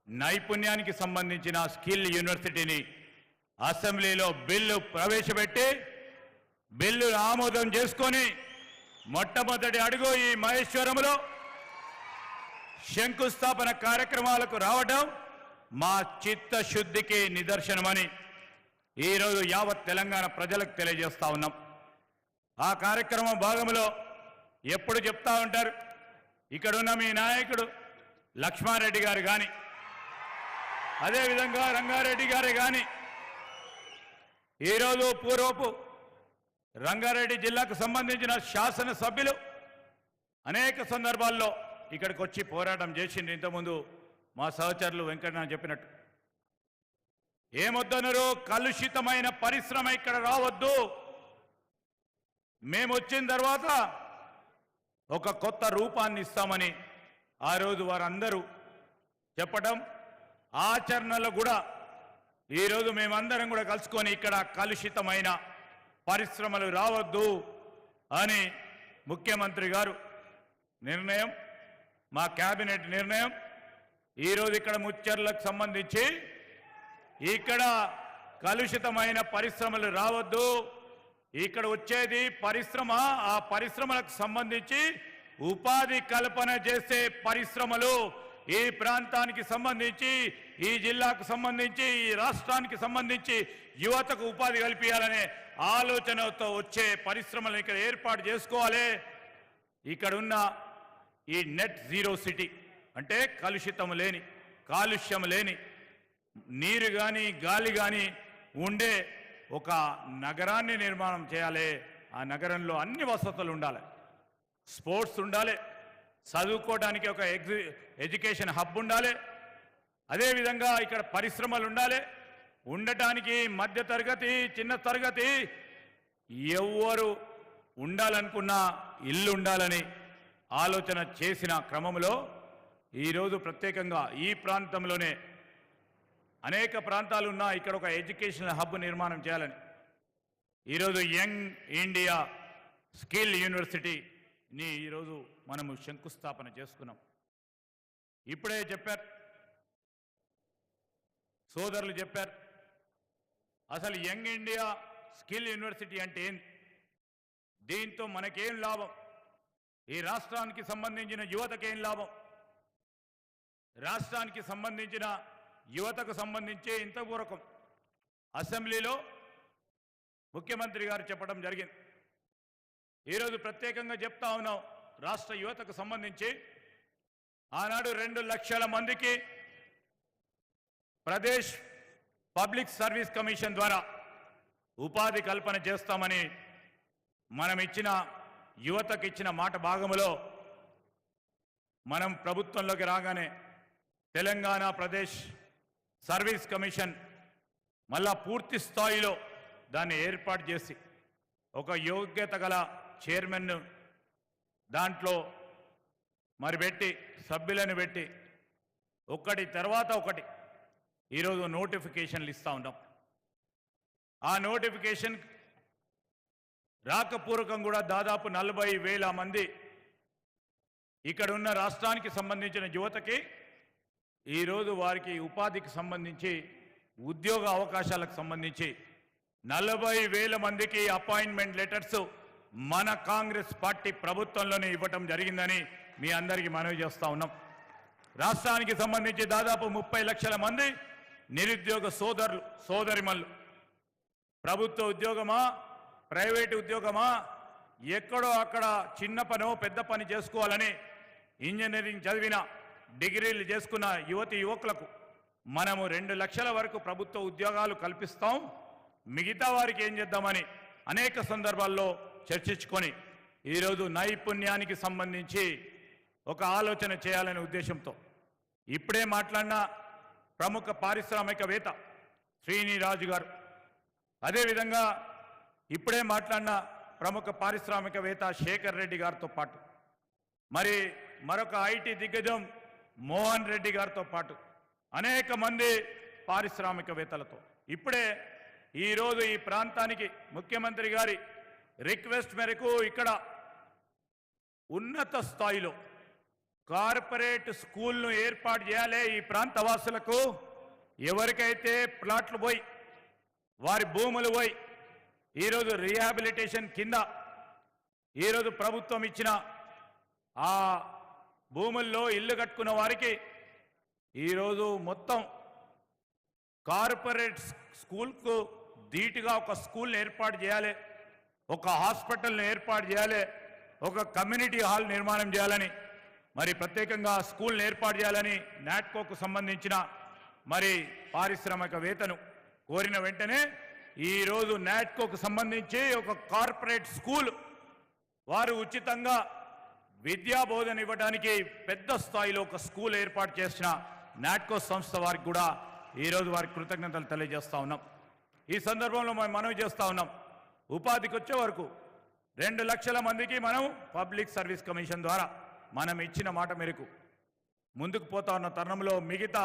నైపుణ్యానికి సంబంధించిన స్కిల్ యూనివర్సిటీని అసెంబ్లీలో బిల్లు ప్రవేశపెట్టి బిల్లు ఆమోదం చేసుకొని మొట్టమొదటి అడుగు ఈ మహేశ్వరంలో శంకుస్థాపన కార్యక్రమాలకు రావడం మా చిత్తశుద్ధికి నిదర్శనమని ఈరోజు యావత్ తెలంగాణ ప్రజలకు తెలియజేస్తా ఉన్నాం. ఆ కార్యక్రమం భాగంలో ఎప్పుడు చెప్తా ఉంటారు, ఇక్కడున్న మీ నాయకుడు లక్ష్మారెడ్డి గారు కానీ, అదేవిధంగా రంగారెడ్డి గారే కానీ, ఈరోజు పూర్వపు రంగారెడ్డి జిల్లాకు సంబంధించిన శాసన సభ్యులు అనేక సందర్భాల్లో ఇక్కడికి వచ్చి పోరాటం చేసింది. ఇంతకుముందు మా సహచరులు వెంకటనాథ్ చెప్పినట్టు ఏమొద్దనరు, కలుషితమైన పరిశ్రమ ఇక్కడ రావద్దు, మేము వచ్చిన తర్వాత ఒక కొత్త రూపాన్ని ఇస్తామని ఆ రోజు వారందరూ చెప్పడం, ఆచరణలో కూడా ఈరోజు మేమందరం కూడా కలుసుకొని ఇక్కడ కలుషితమైన పరిశ్రమలు రావద్దు అని ముఖ్యమంత్రి గారు నిర్ణయం, మా కేబినెట్ నిర్ణయం. ఈరోజు ఇక్కడ ముచ్చర్లకు సంబంధించి ఇక్కడ కలుషితమైన పరిశ్రమలు రావద్దు, ఇక్కడ వచ్చేది పరిశ్రమ, ఆ పరిశ్రమలకు సంబంధించి ఉపాధి కల్పన చేసే పరిశ్రమలు ఈ ప్రాంతానికి సంబంధించి, ఈ జిల్లాకు సంబంధించి, ఈ రాష్ట్రానికి సంబంధించి యువతకు ఉపాధి కల్పించాలనే ఆలోచనతో వచ్చే పరిశ్రమలను ఇక్కడ ఏర్పాటు చేసుకోవాలి. ఇక్కడున్న ఈ నెట్ జీరో సిటీ అంటే కలుషితం లేని, కాలుష్యం లేని నీరు కానీ గాలి కానీ ఉండే ఒక నగరాన్ని నిర్మాణం చేయాలి. ఆ నగరంలో అన్ని వసతులు ఉండాలి, స్పోర్ట్స్ ఉండాలి, చదువుకోవడానికి ఒక ఎడ్యుకేషన్ హబ్ ఉండాలి, అదేవిధంగా ఇక్కడ పరిశ్రమలు ఉండాలి, ఉండటానికి మధ్య తరగతి, చిన్న తరగతి ఎవరు ఉండాలనుకున్న ఇల్లు ఉండాలని ఆలోచన చేసిన క్రమంలో ఈరోజు ప్రత్యేకంగా ఈ ప్రాంతంలోనే అనేక ప్రాంతాలు ఉన్నా ఇక్కడ ఒక ఎడ్యుకేషనల్ హబ్ నిర్మాణం చేయాలని ఈరోజు యంగ్ ఇండియా స్కిల్ యూనివర్సిటీని ఈరోజు మనము శంకుస్థాపన చేసుకున్నాం. ఇప్పుడే చెప్పారు సోదరులు, చెప్పారు అసలు యంగ్ ఇండియా స్కిల్ యూనివర్సిటీ అంటే ఏంటి, దీంతో మనకేం లాభం, ఈ రాష్ట్రానికి సంబంధించిన యువతకేం లాభం, రాష్ట్రానికి సంబంధించిన యువతకు సంబంధించి ఇంతవరకు అసెంబ్లీలో ముఖ్యమంత్రి గారు చెప్పడం జరిగింది. ఈరోజు ప్రత్యేకంగా చెప్తా ఉన్నాం, రాష్ట్ర యువతకు సంబంధించి ఆనాడు 2 లక్షల మందికి ప్రదేశ్ పబ్లిక్ సర్వీస్ కమిషన్ ద్వారా ఉపాధి కల్పన చేస్తామని మనం ఇచ్చిన యువతకు ఇచ్చిన మాట భాగములో మనం ప్రభుత్వంలోకి రాగానే తెలంగాణ ప్రదేశ్ సర్వీస్ కమిషన్ మళ్ళా పూర్తి స్థాయిలో దాన్ని ఏర్పాటు చేసి ఒక యోగ్యత గల చైర్మన్ను దాంట్లో మరి పెట్టి సభ్యులను పెట్టి ఒకటి తర్వాత ఒకటి ఈరోజు నోటిఫికేషన్లు ఇస్తూ ఉన్నాం. ఆ నోటిఫికేషన్ రాకపూర్వకం కూడా దాదాపు 40,000 మంది ఇక్కడ ఉన్న రాష్ట్రానికి సంబంధించిన యువతకి ఈరోజు వారికి ఉపాధికి సంబంధించి ఉద్యోగ అవకాశాలకు సంబంధించి 40,000 మందికి అపాయింట్మెంట్ లెటర్స్ మన కాంగ్రెస్ పార్టీ ప్రభుత్వంలోనే ఇవ్వటం జరిగిందని మీ అందరికీ మనవి చేస్తూ ఉన్నాం. రాష్ట్రానికి సంబంధించి దాదాపు 30 లక్షల మంది నిరుద్యోగ సోదరులు సోదరిమల్లు ప్రభుత్వ ఉద్యోగమా ప్రైవేటు ఉద్యోగమా ఎక్కడో అక్కడ చిన్న పనో పెద్ద పని చేసుకోవాలని ఇంజనీరింగ్ చదివిన డిగ్రీలు చేసుకున్న యువతి యువకులకు మనము 2 లక్షల వరకు ప్రభుత్వ ఉద్యోగాలు కల్పిస్తాం, మిగతా వారికి ఏం చేద్దామని అనేక సందర్భాల్లో చర్చించుకొని ఈరోజు నైపుణ్యానికి సంబంధించి ఒక ఆలోచన చేయాలనే ఉద్దేశంతో ఇప్పుడే మాట్లాడిన ప్రముఖ పారిశ్రామికవేత్త శ్రీనిరాజు గారు, అదేవిధంగా ఇప్పుడే మాట్లాడిన ప్రముఖ పారిశ్రామికవేత్త శేఖర్ రెడ్డి గారితో పాటు మరి మరొక ఐటీ దిగ్గజం మోహన్ రెడ్డి గారితో పాటు అనేక మంది పారిశ్రామికవేత్తలతో ఇప్పుడే ఈరోజు ఈ ప్రాంతానికి ముఖ్యమంత్రి గారి రిక్వెస్ట్ మేరకు ఇక్కడ ఉన్నత స్థాయిలో కార్పొరేట్ స్కూల్ను ఏర్పాటు చేయాలి. ఈ ప్రాంత వాసులకు ఎవరికైతే ప్లాట్లు పోయి వారి భూములు పోయి ఈరోజు రీహాబిలిటేషన్ కింద ఈరోజు ప్రభుత్వం ఇచ్చిన ఆ భూముల్లో ఇల్లు కట్టుకున్న వారికి ఈరోజు మొత్తం కార్పొరేట్ స్కూల్కు ధీటుగా ఒక స్కూల్ని ఏర్పాటు చేయాలి, ఒక హాస్పిటల్ని ఏర్పాటు చేయాలి, ఒక కమ్యూనిటీ హాల్ నిర్మాణం చేయాలని మరి ప్రత్యేకంగా స్కూల్ని ఏర్పాటు చేయాలని నాట్కోకు సంబంధించిన మరి పారిశ్రామికవేత్తను కోరిన వెంటనే ఈరోజు నాట్కోకు సంబంధించి ఒక కార్పొరేట్ స్కూల్ వారు ఉచితంగా విద్యా బోధన ఇవ్వడానికి పెద్ద స్థాయిలో ఒక స్కూల్ ఏర్పాటు చేసిన నాట్కో సంస్థ వారికి కూడా ఈరోజు వారికి కృతజ్ఞతలు తెలియజేస్తూ ఉన్నాం. ఈ సందర్భంలో మనం మనవి చేస్తూ ఉన్నాం, ఉపాధికి వచ్చే వరకు 2 లక్షల మందికి మనం పబ్లిక్ సర్వీస్ కమిషన్ ద్వారా మనం ఇచ్చిన మాట మేరకు ముందుకు పోతా ఉన్న తరుణంలో మిగతా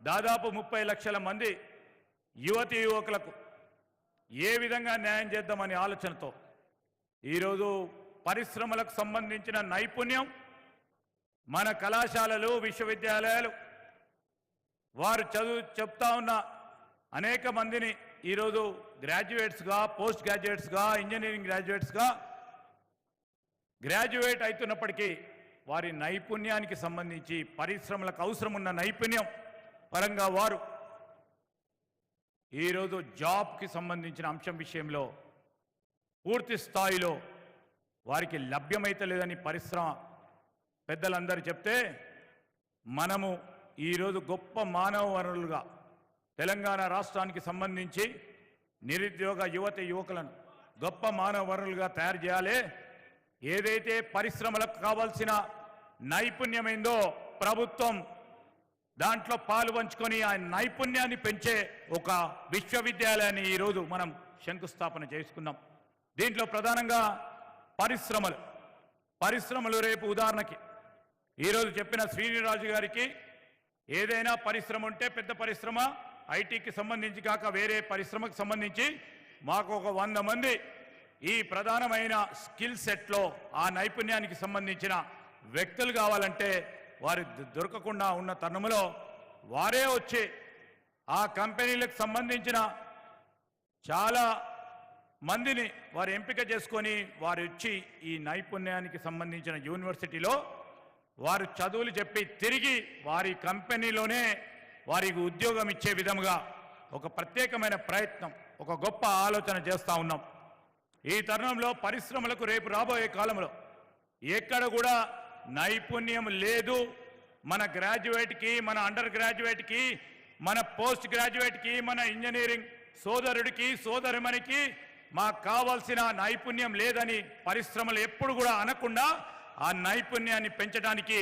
దాదాపు 30 లక్షల మంది యువతీ యువకులకు ఏ విధంగా న్యాయం చేద్దామనే ఆలోచనతో ఈరోజు పరిశ్రమలకు సంబంధించిన నైపుణ్యం మన కళాశాలలు విశ్వవిద్యాలయాలు వారు చెప్తా ఉన్న అనేక మందిని ఈరోజు గ్రాడ్యుయేట్స్గా పోస్ట్ గ్రాడ్యుయేట్స్గా ఇంజనీరింగ్ గ్రాడ్యుయేట్స్గా గ్రాడ్యుయేట్ అవుతున్నప్పటికీ వారి నైపుణ్యానికి సంబంధించి పరిశ్రమలకు అవసరం ఉన్న నైపుణ్యం పరంగా వారు ఈరోజు జాబ్కి సంబంధించిన అంశం విషయంలో పూర్తి స్థాయిలో వారికి లభ్యమైతే లేదని పరిశ్రమ పెద్దలందరూ చెప్తే మనము ఈరోజు గొప్ప మానవ వనరులుగా తెలంగాణ రాష్ట్రానికి సంబంధించి నిరుద్యోగ యువకులను గొప్ప మానవ వనరులుగా తయారు చేయాలి. ఏదైతే పరిశ్రమలకు కావాల్సిన నైపుణ్యమైందో ప్రభుత్వం దాంట్లో పాలు పంచుకొని ఆ నైపుణ్యాన్ని పెంచే ఒక విశ్వవిద్యాలయాన్ని ఈరోజు మనం శంకుస్థాపన చేసుకున్నాం. దీంట్లో ప్రధానంగా పరిశ్రమలు రేపు ఉదాహరణకి ఈరోజు చెప్పిన శ్రీనిరాజు గారికి ఏదైనా పరిశ్రమ ఉంటే పెద్ద పరిశ్రమ ఐటీకి సంబంధించి కాక వేరే పరిశ్రమకు సంబంధించి మాకు ఒక 100 మంది ఈ ప్రధానమైన స్కిల్ సెట్లో ఆ నైపుణ్యానికి సంబంధించిన వ్యక్తులు కావాలంటే వారు దొరకకుండా ఉన్న తరుణంలో వారే వచ్చి ఆ కంపెనీలకు సంబంధించిన చాలా మందిని వారు ఎంపిక చేసుకొని వారు వచ్చి ఈ నైపుణ్యానికి సంబంధించిన యూనివర్సిటీలో వారు చదువులు చెప్పి తిరిగి వారి కంపెనీలోనే వారికి ఉద్యోగం ఇచ్చే విధంగా ఒక ప్రత్యేకమైన ప్రయత్నం ఒక గొప్ప ఆలోచన చేస్తూ ఉన్నాం. ఈ తరుణంలో పరిశ్రమలకు రేపు రాబోయే కాలంలో ఎక్కడ కూడా నైపుణ్యం లేదు మన గ్రాడ్యుయేట్కి, మన అండర్ గ్రాడ్యుయేట్కి, మన పోస్ట్ గ్రాడ్యుయేట్కి, మన ఇంజనీరింగ్ సోదరుడికి సోదరిమణికి మాకు కావాల్సిన నైపుణ్యం లేదని పరిశ్రమలు ఎప్పుడు కూడా అనకుండా ఆ నైపుణ్యాన్ని పెంచడానికి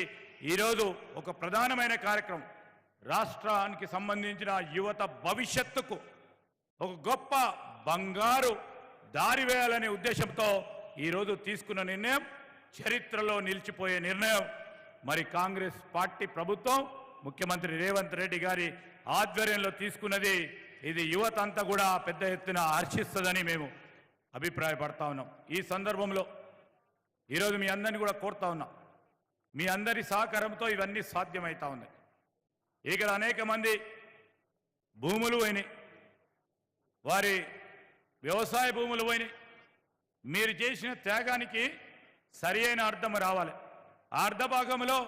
ఈరోజు ఒక ప్రధానమైన కార్యక్రమం, రాష్ట్రానికి సంబంధించిన యువత భవిష్యత్తుకు ఒక గొప్ప బంగారు దారి వేయాలనే ఉద్దేశంతో ఈరోజు తీసుకున్న నిర్ణయం చరిత్రలో నిలిచిపోయే నిర్ణయం. మరి కాంగ్రెస్ పార్టీ ప్రభుత్వం ముఖ్యమంత్రి రేవంత్ రెడ్డి గారి ఆధ్వర్యంలో తీసుకున్నది. ఇది యువత అంతా కూడా పెద్ద ఎత్తున హర్షిస్తుందని మేము అభిప్రాయపడతా ఉన్నాం. ఈ సందర్భంలో ఈరోజు మీ అందరినీ కూడా కోరుతా ఉన్నాం, మీ అందరి సహకారంతో ఇవన్నీ సాధ్యమవుతా ఉన్నాయి. ఇక్కడ అనేక మంది భూములు పోయినాయి, వారి వ్యవసాయ భూములు పోయినాయి. మీరు చేసిన త్యాగానికి సరి అయిన అర్థం రావాలి. ఆ అర్ధ భాగంలో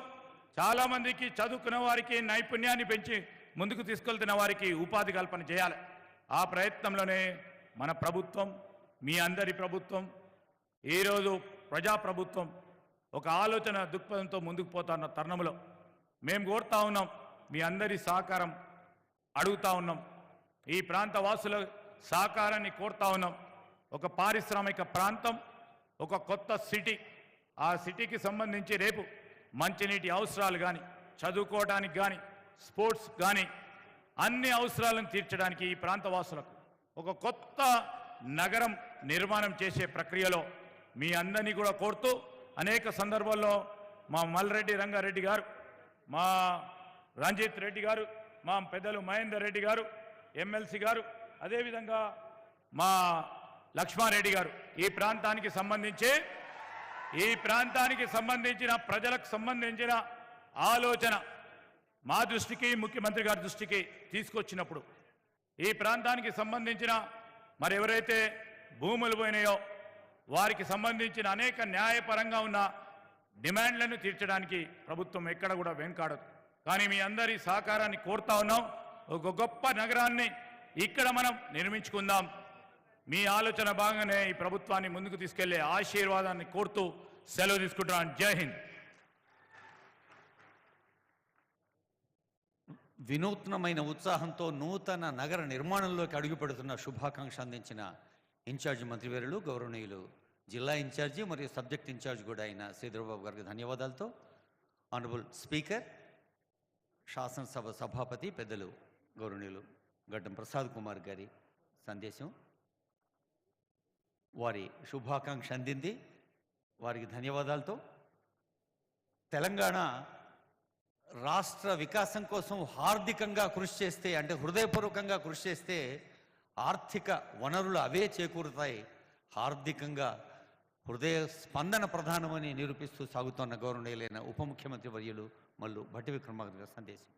చాలామందికి చదువుకున్న వారికి నైపుణ్యాన్ని పెంచి ముందుకు తీసుకెళ్తున్న వారికి ఉపాధి కల్పన చేయాలి. ఆ ప్రయత్నంలోనే మన ప్రభుత్వం, మీ అందరి ప్రభుత్వం, ఈరోజు ప్రజాప్రభుత్వం ఒక ఆలోచన దృక్పథంతో ముందుకు పోతున్న తరుణంలో మేము కోరుతా ఉన్నాం, మీ అందరి సహకారం అడుగుతా ఉన్నాం. ఈ ప్రాంత వాసుల సహకారాన్ని కోరుతా ఉన్నాం. ఒక పారిశ్రామిక ప్రాంతం, ఒక కొత్త సిటీ, ఆ సిటీకి సంబంధించి రేపు మంచినీటి అవసరాలు కానీ, చదువుకోవడానికి కానీ, స్పోర్ట్స్ కానీ అన్ని అవసరాలను తీర్చడానికి ఈ ప్రాంత వాసులకు ఒక కొత్త నగరం నిర్మాణం చేసే ప్రక్రియలో మీ అందరినీ కూడా కోరుతూ, అనేక సందర్భాల్లో మా మల్రెడ్డి రంగారెడ్డి గారు, మా రంజిత్ రెడ్డి గారు, మా పెద్దలు మహేందర్ రెడ్డి గారు ఎమ్మెల్సీ గారు, అదేవిధంగా మా లక్ష్మారెడ్డి గారు ఈ ప్రాంతానికి సంబంధించిన ప్రజలకు సంబంధించిన ఆలోచన మా దృష్టికి, ముఖ్యమంత్రి గారి దృష్టికి తీసుకొచ్చినప్పుడు ఈ ప్రాంతానికి సంబంధించిన మరి ఎవరైతే భూములు పోయినాయో వారికి సంబంధించిన అనేక న్యాయపరంగా ఉన్న డిమాండ్లను తీర్చడానికి ప్రభుత్వం ఎక్కడ కూడా వెనుకాడదు. కానీ మీ అందరి సహకారాన్ని కోరుతా ఉన్నాం. ఒక గొప్ప నగరాన్ని ఇక్కడ మనం నిర్మించుకుందాం. మీ ఆలోచన భాగంగానే ఈ ప్రభుత్వాన్ని ముందుకు తీసుకెళ్లే ఆశీర్వాదాన్ని కోరుతూ సెలవు తీసుకుంటున్నాను. జై హింద్. వినూత్నమైన ఉత్సాహంతో నూతన నగర నిర్మాణంలోకి అడుగుపెడుతున్న శుభాకాంక్ష అందించిన ఇన్ఛార్జి మంత్రివర్యులు, గౌరవనీయులు జిల్లా ఇన్ఛార్జి మరియు సబ్జెక్ట్ ఇన్ఛార్జ్ కూడా అయిన శ్రీధరబాబు గారికి ధన్యవాదాలతో ఆనరబుల్ స్పీకర్, శాసనసభ సభాపతి పెద్దలు గౌరవనీయులు గడ్డం ప్రసాద్ కుమార్ గారి సందేశం, వారి శుభాకాంక్ష అందింది. వారికి ధన్యవాదాలతో తెలంగాణ రాష్ట్ర వికాసం కోసం హార్దికంగా కృషి చేస్తే, అంటే హృదయపూర్వకంగా కృషి చేస్తే ఆర్థిక వనరులు అవే చేకూరుతాయి. హార్దికంగా హృదయ స్పందన ప్రధానమని నిరూపిస్తూ సాగుతున్న గౌరవనీయులైన ఉప ముఖ్యమంత్రి వర్యులు మల్లు భట్టి విక్రమార్క గారి సందేశం.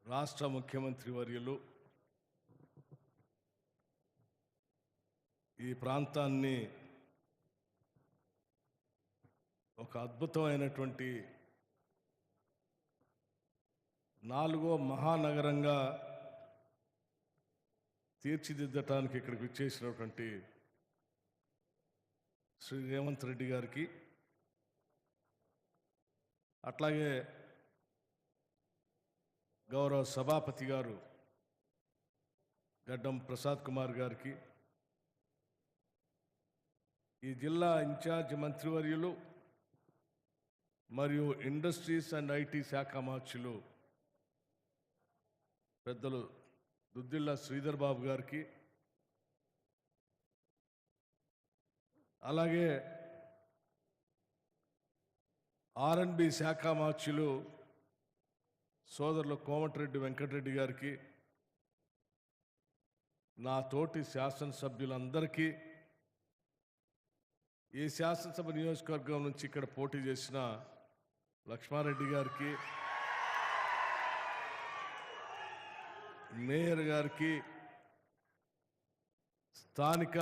రాష్ట్ర ముఖ్యమంత్రి వర్యులు ఈ ప్రాంతాన్ని ఒక అద్భుతమైనటువంటి 4వ మహానగరంగా తీర్చిదిద్దటానికి ఇక్కడికి వచ్చేసినటువంటి శ్రీ రేవంత్ రెడ్డి గారికి, అట్లాగే గౌరవ సభాపతి గారు గడ్డం ప్రసాద్ కుమార్ గారికి, ఈ జిల్లా ఇన్ఛార్జ్ మంత్రివర్యులు మరియు ఇండస్ట్రీస్ అండ్ ఐటీ శాఖ మార్చులు పెద్దలు దుద్దిల్ల శ్రీధర్ బాబు గారికి, అలాగే ఆర్ఎండ్బి శాఖ మార్చులు సోదరులు కోమటిరెడ్డి వెంకటరెడ్డి గారికి, నా తోటి శాసనసభ్యులందరికీ, ఈ శాసనసభ నియోజకవర్గం నుంచి ఇక్కడ పోటీ చేసిన లక్ష్మారెడ్డి గారికి, మేయర్ గారికి, స్థానిక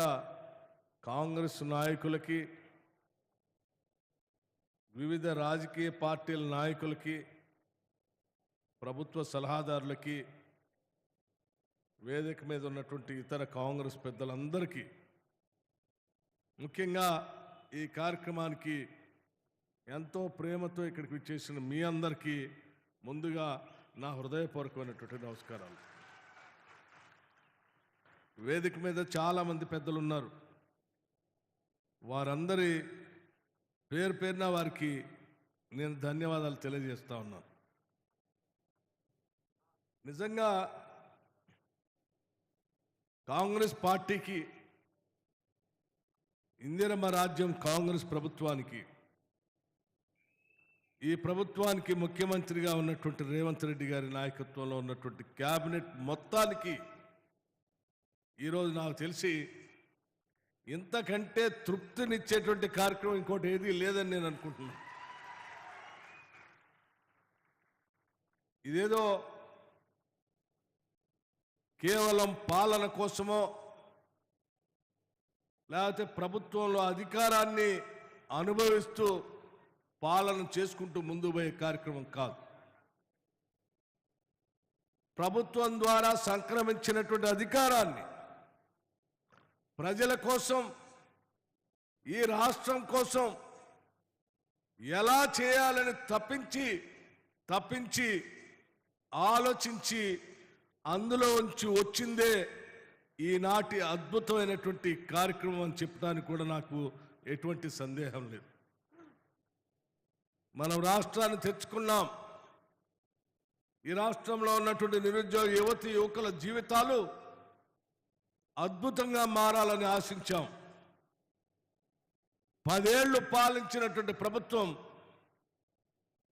కాంగ్రెస్ నాయకులకి, వివిధ రాజకీయ పార్టీల నాయకులకి, ప్రభుత్వ సలహాదారులకి, వేదిక మీద ఉన్నటువంటి ఇతర కాంగ్రెస్ పెద్దలందరికీ, ముఖ్యంగా ఈ కార్యక్రమానికి ఎంతో ప్రేమతో ఇక్కడికి విచ్చేసిన మీ అందరికీ ముందుగా నా హృదయపూర్వకమైనటువంటి నమస్కారాలు. వేదిక మీద చాలామంది పెద్దలు ఉన్నారు. వారందరి పేరు పేరున వారికి నేను ధన్యవాదాలు తెలియజేస్తా ఉన్నాను. నిజంగా కాంగ్రెస్ పార్టీకి, ఇందిరమ్మ రాజ్యం కాంగ్రెస్ ప్రభుత్వానికి, ఈ ప్రభుత్వానికి ముఖ్యమంత్రిగా ఉన్నటువంటి రేవంత్ రెడ్డి గారి నాయకత్వంలో ఉన్నటువంటి క్యాబినెట్ మొత్తానికి ఈరోజు నాకు తెలిసి ఇంతకంటే తృప్తినిచ్చేటువంటి కార్యక్రమం ఇంకోటి ఏదీ లేదని నేను అనుకుంటున్నాను. ఇదేదో కేవలం పాలన కోసమో లేకపోతే ప్రభుత్వంలో అధికారాన్ని అనుభవిస్తూ పాలన చేసుకుంటూ ముందు పోయే కార్యక్రమం కాదు. ప్రభుత్వం ద్వారా సంక్రమించినటువంటి అధికారాన్ని ప్రజల కోసం, ఈ రాష్ట్రం కోసం ఎలా చేయాలని తప్పించి ఆలోచించి అందులో ఉంచి వచ్చిందే ఈనాటి అద్భుతమైనటువంటి కార్యక్రమం అని చెప్పడానికి కూడా నాకు ఎటువంటి సందేహం లేదు. మనం రాష్ట్రాన్ని తెచ్చుకున్నాం. ఈ రాష్ట్రంలో ఉన్నటువంటి నిరుద్యోగ యువతి యువకుల జీవితాలు అద్భుతంగా మారాలని ఆశించాం. 10 ఏళ్లు పాలించినటువంటి ప్రభుత్వం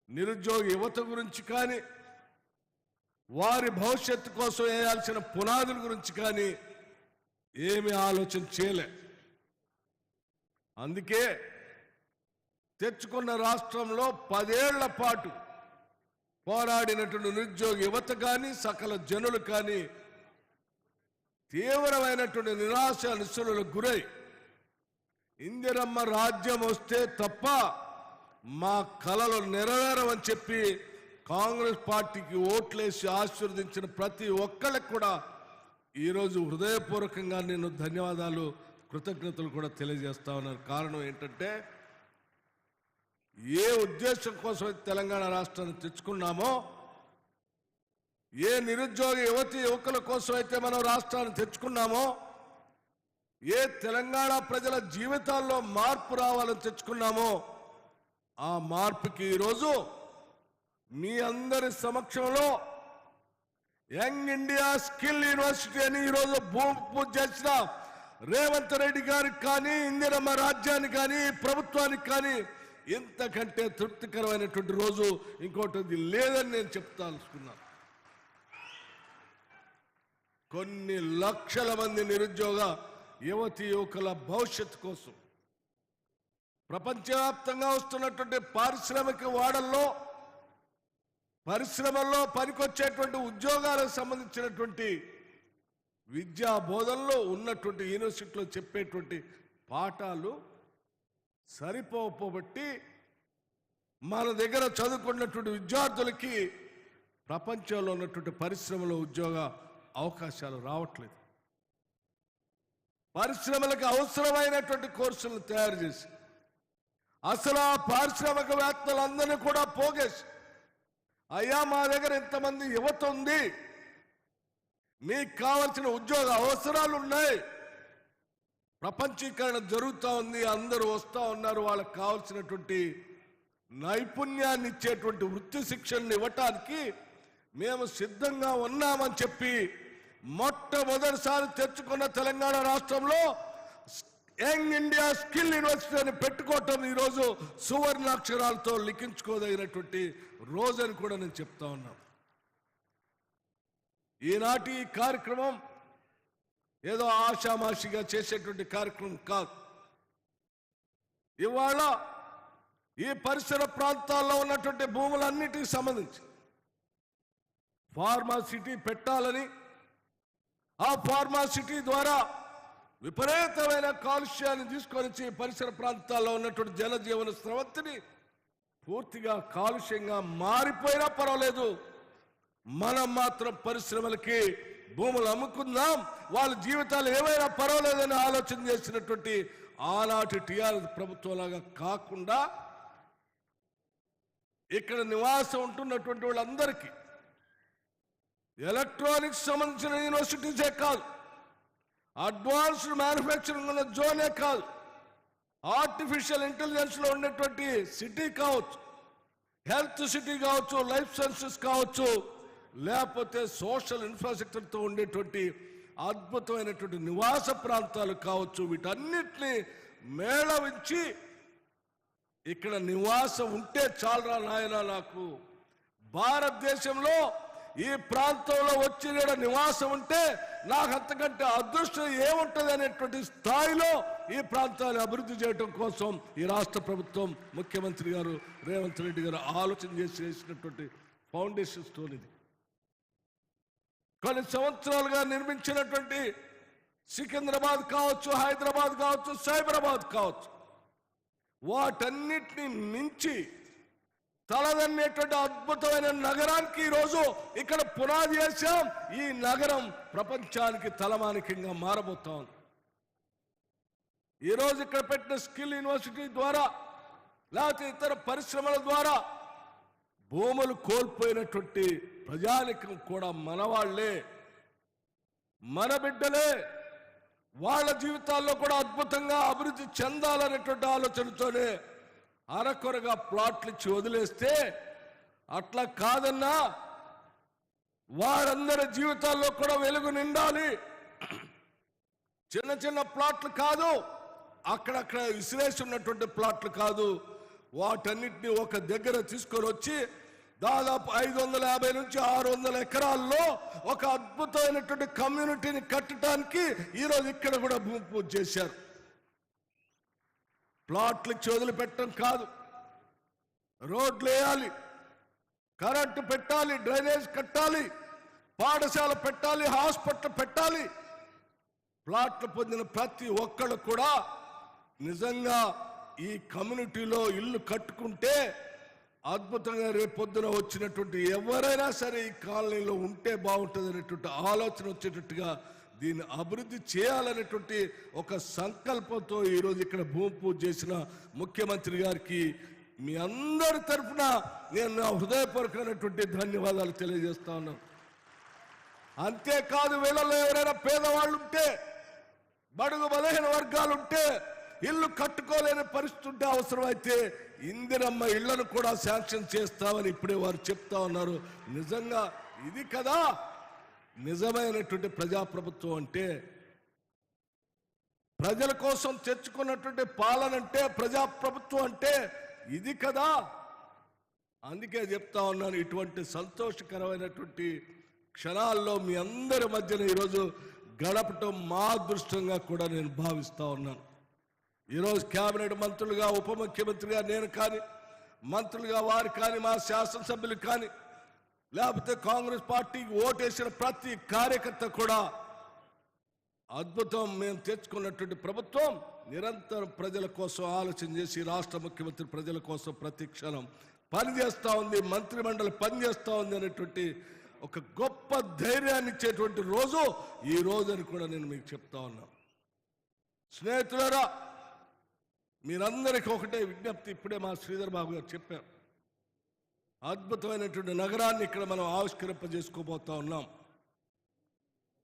నిరుద్యోగ యువత గురించి కానీ, వారి భవిష్యత్తు కోసం వేయాల్సిన పునాదుల గురించి కానీ ఏమీ ఆలోచన చేయలే. అందుకే తెచ్చుకున్న రాష్ట్రంలో 10 ఏళ్ల పాటు పోరాడినటువంటి నిరుద్యోగ యువత కానీ, సకల జనులు కానీ తీవ్రమైనటువంటి నిరాశ నిస్సులకు గురై ఇందిరమ్మ రాజ్యం వస్తే తప్ప మా కలలు నెరవేరవని చెప్పి కాంగ్రెస్ పార్టీకి ఓట్లేసి ఆశీర్వదించిన ప్రతి ఒక్కళ్ళకి కూడా ఈరోజు హృదయపూర్వకంగా నేను ధన్యవాదాలు, కృతజ్ఞతలు కూడా తెలియజేస్తా ఉన్నాను. కారణం ఏంటంటే, ఏ ఉద్దేశం కోసం తెలంగాణ రాష్ట్రాన్ని తెచ్చుకున్నామో, ఏ నిరుద్యోగ యువతి యువకుల కోసం అయితే మనం రాష్ట్రాన్ని తెచ్చుకున్నామో, ఏ తెలంగాణ ప్రజల జీవితాల్లో మార్పు రావాలని తెచ్చుకున్నామో, ఆ మార్పుకి ఈరోజు మీ అందరి సమక్షంలో యంగ్ ఇండియా స్కిల్ యూనివర్సిటీ అని ఈరోజు భూమి పూజ చేసిన రేవంత్ రెడ్డి గారికి కానీ, ఇందిరమ్మ రాజ్యానికి కానీ, ప్రభుత్వానికి కానీ ఇంతకంటే తృప్తికరమైనటువంటి రోజు ఇంకోటి లేదని నేను చెప్తానుకున్నాను. కొన్ని లక్షల మంది నిరుద్యోగ యువతి యువకుల భవిష్యత్తు కోసం ప్రపంచవ్యాప్తంగా వస్తున్నటువంటి పారిశ్రామిక వాడల్లో, పరిశ్రమల్లో పనికొచ్చేటువంటి ఉద్యోగాలకు సంబంధించినటువంటి విద్యా బోధనలో ఉన్నటువంటి యూనివర్సిటీలో చెప్పేటువంటి పాఠాలు సరిపోబట్టి మన దగ్గర చదువుకున్నటువంటి విద్యార్థులకి ప్రపంచంలో ఉన్నటువంటి పరిశ్రమలో ఉద్యోగ అవకాశాలు రావట్లేదు. పరిశ్రమలకు అవసరమైనటువంటి కోర్సులను తయారు చేసి అసలు ఆ పారిశ్రామికవేత్తలందరినీ కూడా పోగేసి, అయ్యా మా దగ్గర ఇంతమంది యువత ఉంది, మీకు కావలసిన ఉద్యోగ అవసరాలు ఉన్నాయి, ప్రపంచీకరణ జరుగుతూ ఉంది, అందరూ వస్తూ ఉన్నారు, వాళ్ళకి కావలసినటువంటి నైపుణ్యాన్ని ఇచ్చేటువంటి వృత్తి శిక్షణను ఇవ్వటానికి మేము సిద్ధంగా ఉన్నామని చెప్పి మొట్టమొదటిసారి తెచ్చుకున్న తెలంగాణ రాష్ట్రంలో యంగ్ ఇండియా స్కిల్ యూనివర్సిటీ అని పెట్టుకోవటం ఈరోజు సువర్ణాక్షరాలతో లిఖించుకోదగినటువంటి రోజు అని కూడా నేను చెప్తా ఉన్నాను. ఈనాటి ఈ కార్యక్రమం ఏదో ఆషామాషిగా చేసేటువంటి కార్యక్రమం కాదు. ఇవాళ ఈ పరిసర ప్రాంతాల్లో ఉన్నటువంటి భూములన్నిటికి సంబంధించి ఫార్మాసిటీ పెట్టాలని, ఆ ఫార్మాసిటీ ద్వారా విపరీతమైన కాలుష్యాన్ని తీసుకొని వచ్చి పరిసర ప్రాంతాల్లో ఉన్నటువంటి జనజీవన స్రవంతిని పూర్తిగా కాలుష్యంగా మారిపోయినా పర్వాలేదు, మనం మాత్రం పరిశ్రమలకి భూములు అమ్ముకుందాం, వాళ్ళ జీవితాలు ఏమైనా పర్వాలేదని ఆలోచన చేసినటువంటి ఆనాటి టీఆర్ఎస్ ప్రభుత్వంలాగా కాకుండా ఇక్కడ నివాసం ఉంటున్నటువంటి వాళ్ళందరికీ ఎలక్ట్రానిక్స్ సంబంధించిన యూనివర్సిటీసే కాదు, అడ్వాన్స్డ్ మ్యానుఫ్యాక్చరింగ్ ఉన్న జోనే కాదు, ఆర్టిఫిషియల్ ఇంటెలిజెన్స్లో ఉండేటువంటి సిటీ కావచ్చు, హెల్త్ సిటీ కావచ్చు, లైఫ్ సైన్సెస్ కావచ్చు, లేకపోతే సోషల్ ఇన్ఫ్రాస్ట్రక్చర్తో ఉండేటువంటి అద్భుతమైనటువంటి నివాస ప్రాంతాలు కావచ్చు, వీటన్నిటిని మేళవించి ఇక్కడ నివాసం ఉంటే చాలరా నాయనా, నాకు భారతదేశంలో ఈ ప్రాంతంలో వచ్చి నివాసం ఉంటే నాకు అంతకంటే అదృష్టం ఏముంటుంది అనేటువంటి స్థాయిలో ఈ ప్రాంతాన్ని అభివృద్ధి చేయడం కోసం ఈ రాష్ట్ర ప్రభుత్వం, ముఖ్యమంత్రి గారు రేవంత్ రెడ్డి గారు ఆలోచన చేసినటువంటి ఫౌండేషన్ స్టోన్ ఇది. కొన్ని సంవత్సరాలుగా నిర్మించినటువంటి సికింద్రాబాద్ కావచ్చు, హైదరాబాద్ కావచ్చు, సైబరాబాద్ కావచ్చు, వాటన్నిటిని మించి తలదన్నేటువంటి అద్భుతమైన నగరానికి ఈరోజు ఇక్కడ పునాది వేశాం. ఈ నగరం ప్రపంచానికి తలమానికంగా మారబోతా ఉంది. ఈరోజు ఇక్కడ పెట్టిన స్కిల్ యూనివర్సిటీ ద్వారా, లేకపోతే ఇతర పరిశ్రమల ద్వారా భూములు కోల్పోయినటువంటి ప్రజానికం కూడా మనవాళ్లే, మన బిడ్డలే, వాళ్ళ జీవితాల్లో కూడా అద్భుతంగా అభివృద్ధి చెందాలనేటువంటి ఆలోచనతోనే అరకొరగా ప్లాట్లు ఇచ్చి వదిలేస్తే అట్లా కాదన్నా, వారందరి జీవితాల్లో కూడా వెలుగు నిండాలి. చిన్న చిన్న ప్లాట్లు కాదు, అక్కడక్కడ విసిరేసి ఉన్నటువంటి ప్లాట్లు కాదు, వాటన్నిటిని ఒక దగ్గర తీసుకొని వచ్చి దాదాపు 550 నుంచి 600 ఎకరాల్లో ఒక అద్భుతమైనటువంటి కమ్యూనిటీని కట్టడానికి ఈరోజు ఇక్కడ కూడా భూమి పూజ చేశారు. ప్లాట్లు ఇచ్చి వదిలిపెట్టడం కాదు, రోడ్లు వేయాలి, కరెంటు పెట్టాలి, డ్రైనేజ్ కట్టాలి, పాఠశాల పెట్టాలి, హాస్పిటల్ పెట్టాలి. ప్లాట్లు పొందిన ప్రతి ఒక్కళ్ళు కూడా నిజంగా ఈ కమ్యూనిటీలో ఇల్లు కట్టుకుంటే అద్భుతంగా రేపొద్దున వచ్చినటువంటి ఎవరైనా సరే ఈ కాలనీలో ఉంటే బాగుంటుంది అనేటువంటి ఆలోచన వచ్చేటట్టుగా దీన్ని అభివృద్ధి చేయాలనేటువంటి ఒక సంకల్పంతో ఈరోజు ఇక్కడ భూమి పూజ చేసిన ముఖ్యమంత్రి గారికి మీ అందరి తరఫున నేను నా హృదయపూర్వకమైనటువంటి ధన్యవాదాలు తెలియజేస్తా ఉన్నాను. అంతేకాదు, వీళ్ళలో ఎవరైనా పేదవాళ్ళు ఉంటే, బడుగు బలహీన వర్గాలు ఉంటే, ఇల్లు కట్టుకోలేని పరిస్థితి ఉంటే అవసరమైతే ఇందిరమ్మ ఇళ్లను కూడా శాంక్షన్ చేస్తామని ఇప్పుడే వారు చెప్తా ఉన్నారు. నిజంగా ఇది కదా నిజమైనటువంటి ప్రజాప్రభుత్వం అంటే, ప్రజల కోసం తెచ్చుకున్నటువంటి పాలన అంటే, ప్రజాప్రభుత్వం అంటే ఇది కదా. అందుకే చెప్తా ఉన్నాను, ఇటువంటి సంతోషకరమైనటువంటి క్షణాల్లో మీ అందరి మధ్యన ఈరోజు గడపటం మా అదృష్టంగా కూడా నేను భావిస్తా ఉన్నాను. ఈరోజు కేబినెట్ మంత్రులుగా, ఉప ముఖ్యమంత్రిగా నేను కానీ, మంత్రులుగా వారు కానీ, మా శాసనసభ్యులు కానీ, లేకపోతే కాంగ్రెస్ పార్టీకి ఓటేసిన ప్రతి కార్యకర్త కూడా అద్భుతం. మేము తెచ్చుకున్నటువంటి ప్రభుత్వం నిరంతరం ప్రజల కోసం ఆలోచన చేసి రాష్ట్ర ముఖ్యమంత్రి ప్రజల కోసం ప్రతి క్షణం పనిచేస్తూ ఉంది, మంత్రిమండలి పనిచేస్తూ ఉంది అనేటువంటి ఒక గొప్ప ధైర్యాన్ని ఇచ్చేటువంటి రోజు ఈ రోజు అని కూడా నేను మీకు చెప్తా ఉన్నాను. స్నేహితులారా, మీరందరికీ ఒకటే విజ్ఞప్తి, ఇప్పుడే మా శ్రీధర్ బాబు గారు చెప్పారు, అద్భుతమైనటువంటి నగరాన్ని ఇక్కడ మనం ఆవిష్కరింపజేసుకోబోతా ఉన్నాం.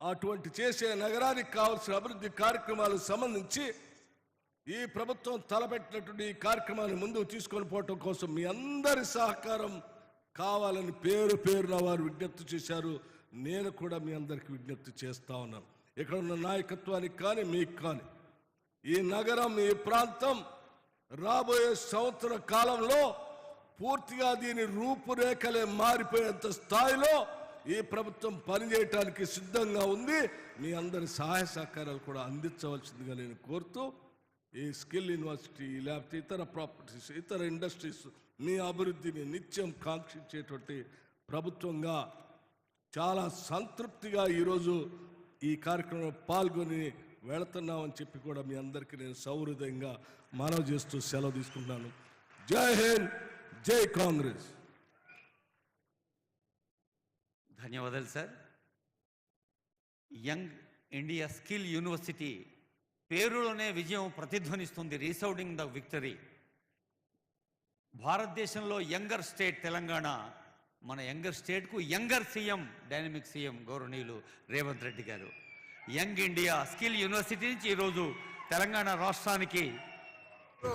అటువంటి చేసే నగరానికి కావాల్సిన అభివృద్ధి కార్యక్రమాలకు సంబంధించి ఈ ప్రభుత్వం తలపెట్టినటువంటి ఈ కార్యక్రమాన్ని ముందుకు తీసుకొని పోవటం కోసం మీ అందరి సహకారం కావాలని పేరు పేరున వారు విజ్ఞప్తి చేశారు. నేను కూడా మీ అందరికీ విజ్ఞప్తి చేస్తా ఉన్నాను. ఇక్కడ ఉన్న నాయకత్వానికి కానీ మీకు కానీ, ఈ నగరం, ఈ ప్రాంతం రాబోయే సంవత్సర కాలంలో పూర్తిగా దీని రూపురేఖలే మారిపోయేంత స్థాయిలో ఈ ప్రభుత్వం పనిచేయటానికి సిద్ధంగా ఉంది. మీ అందరి సహాయ సహకారాలు కూడా అందించవలసిందిగా నేను కోరుతూ, ఈ స్కిల్ యూనివర్సిటీ లేకపోతే ఇతర ప్రాపర్టీస్, ఇతర ఇండస్ట్రీస్ మీ అభివృద్ధిని నిత్యం కాంక్షించేటువంటి ప్రభుత్వంగా చాలా సంతృప్తిగా ఈరోజు ఈ కార్యక్రమంలో పాల్గొని వెళుతున్నామని చెప్పి కూడా మీ అందరికీ నేను సౌహృదయంగా మనవి చేస్తూ సెలవు తీసుకుంటున్నాను. జై హింద్, జై కాంగ్రెస్. ధన్యవాదాలు sir. Young India skill university పేరులోనే విజయం ప్రతిధ్వనిస్తుంది, రీసౌండింగ్ ద విక్టరీ. భారతదేశంలో యంగర్ స్టేట్ తెలంగాణ, మన యంగర్ స్టేట్కు యంగర్ సీఎం, డైనమిక్ సీఎం గౌరవనీయులు రేవంత్ రెడ్డి గారు. యంగ్ ఇండియా స్కిల్ యూనివర్సిటీ నుంచి ఈరోజు తెలంగాణ రాష్ట్రానికి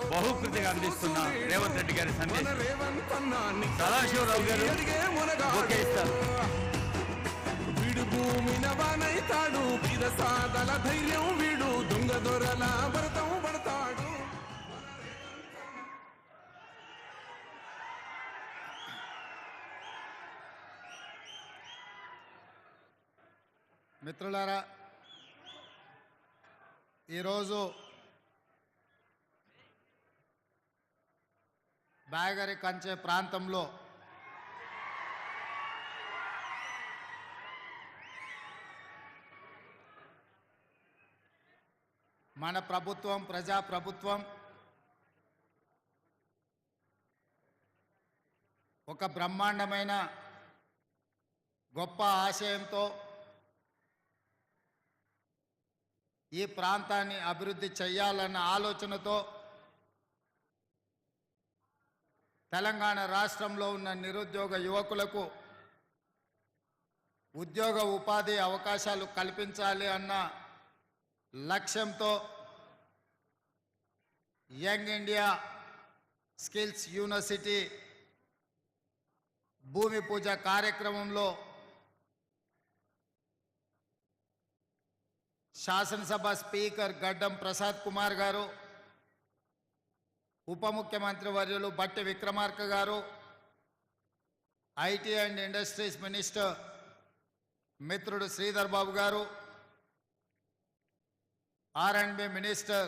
బహుకృతిగా అందిస్తున్న రేవంత్ రెడ్డి గారి సందేశం. సదాశివరావు గారు ఓకే ఇస్తారు. వీడు భూమి నవానైతాడు, పిరసాదల ధైర్యం వీడు, దొంగ దొరల భరతం పడతాడు. మిత్రులారా, ఈరోజు బాగరి కంచె ప్రాంతంలో మన ప్రభుత్వం, ప్రజాప్రభుత్వం ఒక బ్రహ్మాండమైన గొప్ప ఆశయంతో ఈ ప్రాంతాన్ని అభివృద్ధి చేయాలన్న ఆలోచనతో తెలంగాణ రాష్ట్రంలో ఉన్న నిరుద్యోగ యువకులకు ఉద్యోగ ఉపాధి అవకాశాలు కల్పించాలి అన్న లక్ష్యంతో యంగ్ ఇండియా స్కిల్స్ యూనివర్సిటీ భూమి పూజ కార్యక్రమంలో శాసనసభ స్పీకర్ గడ్డం ప్రసాద్ కుమార్ గారు, ఉప ముఖ్యమంత్రి వర్యులు బట్టి విక్రమార్క గారు, ఐటీ అండ్ ఇండస్ట్రీస్ మినిస్టర్ మిత్రుడు శ్రీధర్ బాబు గారు, R&B మినిస్టర్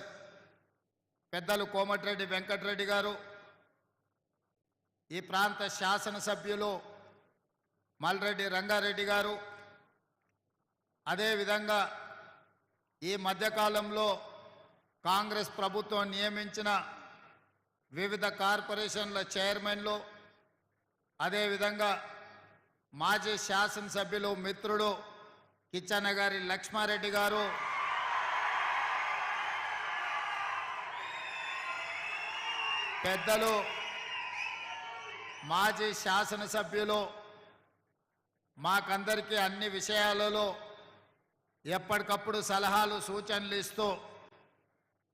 పెద్దలు కోమటిరెడ్డి వెంకటరెడ్డి గారు, ఈ ప్రాంత శాసనసభ్యులు మల్రెడ్డి రంగారెడ్డి గారు, అదేవిధంగా ఈ మధ్యకాలంలో కాంగ్రెస్ ప్రభుత్వం నియమించిన వివిధ కార్పొరేషన్ల చైర్మన్లు, అదేవిధంగా మాజీ శాసనసభ్యులు మిత్రుడు కిచ్చనగారి లక్ష్మారెడ్డి గారు, పెద్దలు మాజీ శాసనసభ్యులు మాకందరికీ అన్ని విషయాలలో ఎప్పటికప్పుడు సలహాలు సూచనలు ఇస్తూ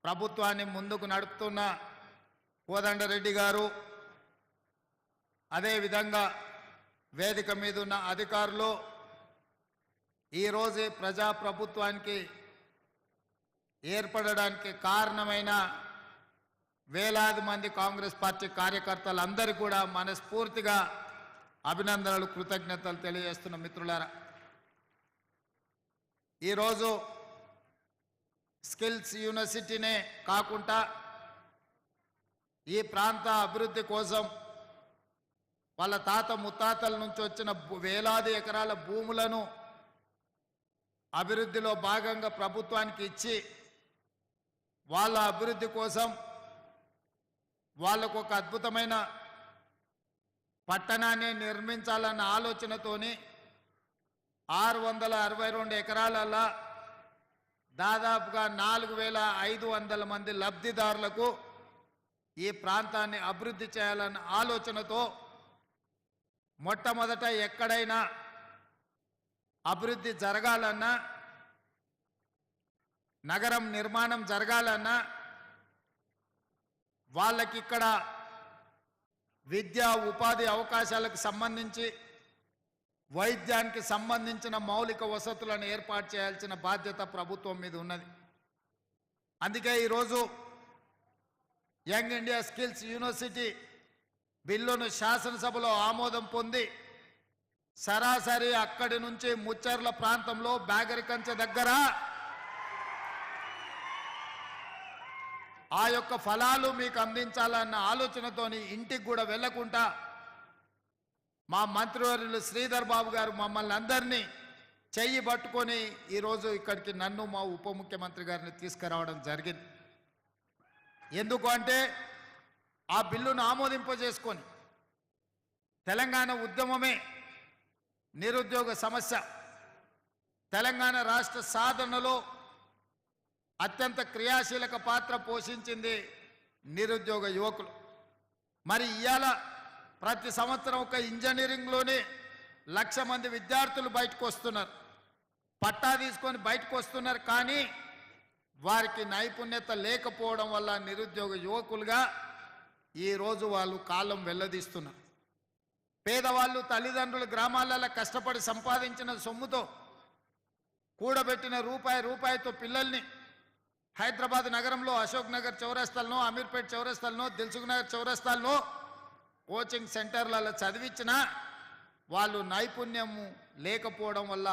ప్రభుత్వాన్ని ముందుకు నడుపుతున్న కోదండరెడ్డి గారు, అదేవిధంగా వేదిక మీద ఉన్న అధికారులు, ఈరోజు ప్రజాప్రభుత్వానికి ఏర్పడడానికి కారణమైన వేలాది మంది కాంగ్రెస్ పార్టీ కార్యకర్తలందరికీ కూడా మనస్ఫూర్తిగా అభినందనలు, కృతజ్ఞతలు తెలియజేస్తున్న మిత్రులారా, ఈరోజు స్కిల్స్ యూనివర్సిటీనే కాకుండా ఈ ప్రాంత అభివృద్ధి కోసం వాళ్ళ తాత ముత్తాతల నుంచి వచ్చిన వేలాది ఎకరాల భూములను అభివృద్ధిలో భాగంగా ప్రభుత్వానికి ఇచ్చి వాళ్ళ అభివృద్ధి కోసం వాళ్ళకు ఒక అద్భుతమైన పట్టణాన్ని నిర్మించాలన్న ఆలోచనతోని 662 ఎకరాలలో దాదాపుగా 4500 మంది లబ్ధిదారులకు ఈ ప్రాంతాన్ని అభివృద్ధి చేయాలన్న ఆలోచనతో మొట్టమొదట ఎక్కడైనా అభివృద్ధి జరగాలన్నా, నగరం నిర్మాణం జరగాలన్నా వాళ్ళకి ఇక్కడ విద్యా ఉపాధి అవకాశాలకు సంబంధించి, వైద్యానికి సంబంధించిన మౌలిక వసతులను ఏర్పాటు చేయాల్సిన బాధ్యత ప్రభుత్వం మీద ఉన్నది. అందుకే ఈరోజు యంగ్ ఇండియా స్కిల్స్ యూనివర్సిటీ బిల్లును శాసనసభలో ఆమోదం పొంది సరాసరి అక్కడి నుంచి ముచ్చర్ల ప్రాంతంలో బాగరికంచె దగ్గర ఆ యొక్క ఫలాలు మీకు అందించాలన్న ఆలోచనతోని ఇంటికి కూడా వెళ్లకుండా మా మంత్రివర్యులు శ్రీధర్ బాబు గారు మమ్మల్ని అందరినీ చెయ్యి పట్టుకొని ఈరోజు ఇక్కడికి నన్ను మా ఉప ముఖ్యమంత్రి గారిని తీసుకురావడం జరిగింది. ఎందుకు అంటే ఆ బిల్లును ఆమోదింపజేసుకొని తెలంగాణ ఉద్యమమే నిరుద్యోగ సమస్య. తెలంగాణ రాష్ట్ర సాధనలో అత్యంత క్రియాశీలక పాత్ర పోషించింది నిరుద్యోగ యువకులు. మరి ఇవాళ ప్రతి సంవత్సరం ఒక ఇంజనీరింగ్లోనే 1,00,000 మంది విద్యార్థులు బయటకు వస్తున్నారు, పట్టా తీసుకొని బయటకు వస్తున్నారు. కానీ వారికి నైపుణ్యత లేకపోవడం వల్ల నిరుద్యోగ యువకులుగా ఈరోజు వాళ్ళు కాలం వెల్లదీస్తున్నారు. పేదవాళ్ళు తల్లిదండ్రులు గ్రామాలలో కష్టపడి సంపాదించిన సొమ్ముతో కూడబెట్టిన రూపాయితో పిల్లల్ని హైదరాబాద్ నగరంలో అశోక్ నగర్ చౌరస్తాల్లో, అమీర్పేట్ చౌరస్తాల్లో, దిల్సుఖ్ నగర్ చౌరస్తాల్లో కోచింగ్ సెంటర్లలో చదివించిన వాళ్ళు నైపుణ్యము లేకపోవడం వల్ల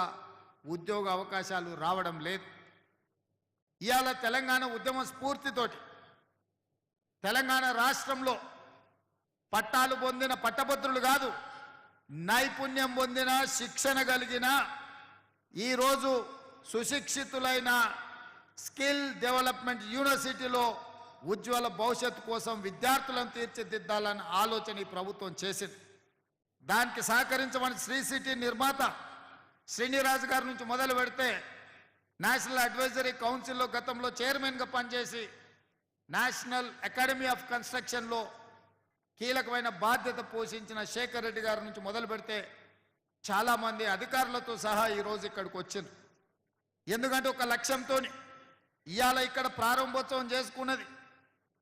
ఉద్యోగ అవకాశాలు రావడం లేదు. ఇవాళ తెలంగాణ ఉద్యమ స్ఫూర్తితోటి తెలంగాణ రాష్ట్రంలో పట్టాలు పొందిన పట్టభద్రులు కాదు, నైపుణ్యం పొందిన శిక్షణ కలిగిన ఈరోజు సుశిక్షితులైన స్కిల్ డెవలప్మెంట్ యూనివర్సిటీలో ఉజ్వల భవిష్యత్తు కోసం విద్యార్థులను తీర్చిదిద్దాలన్న ఆలోచన ఈ ప్రభుత్వం చేసింది. దానికి సహకరించమని శ్రీ సిటీ నిర్మాత శ్రీనిరాజు గారి నుంచి మొదలు పెడితే నేషనల్ అడ్వైజరీ కౌన్సిల్లో గతంలో చైర్మన్గా పనిచేసి నేషనల్ అకాడమీ ఆఫ్ కన్స్ట్రక్షన్లో కీలకమైన బాధ్యత పోషించిన శేఖర్ రెడ్డి గారి నుంచి మొదలు పెడితే చాలామంది అధికారులతో సహా ఈరోజు ఇక్కడికి వచ్చింది. ఎందుకంటే ఒక లక్ష్యంతో ఇవాళ ఇక్కడ ప్రారంభోత్సవం చేసుకున్నది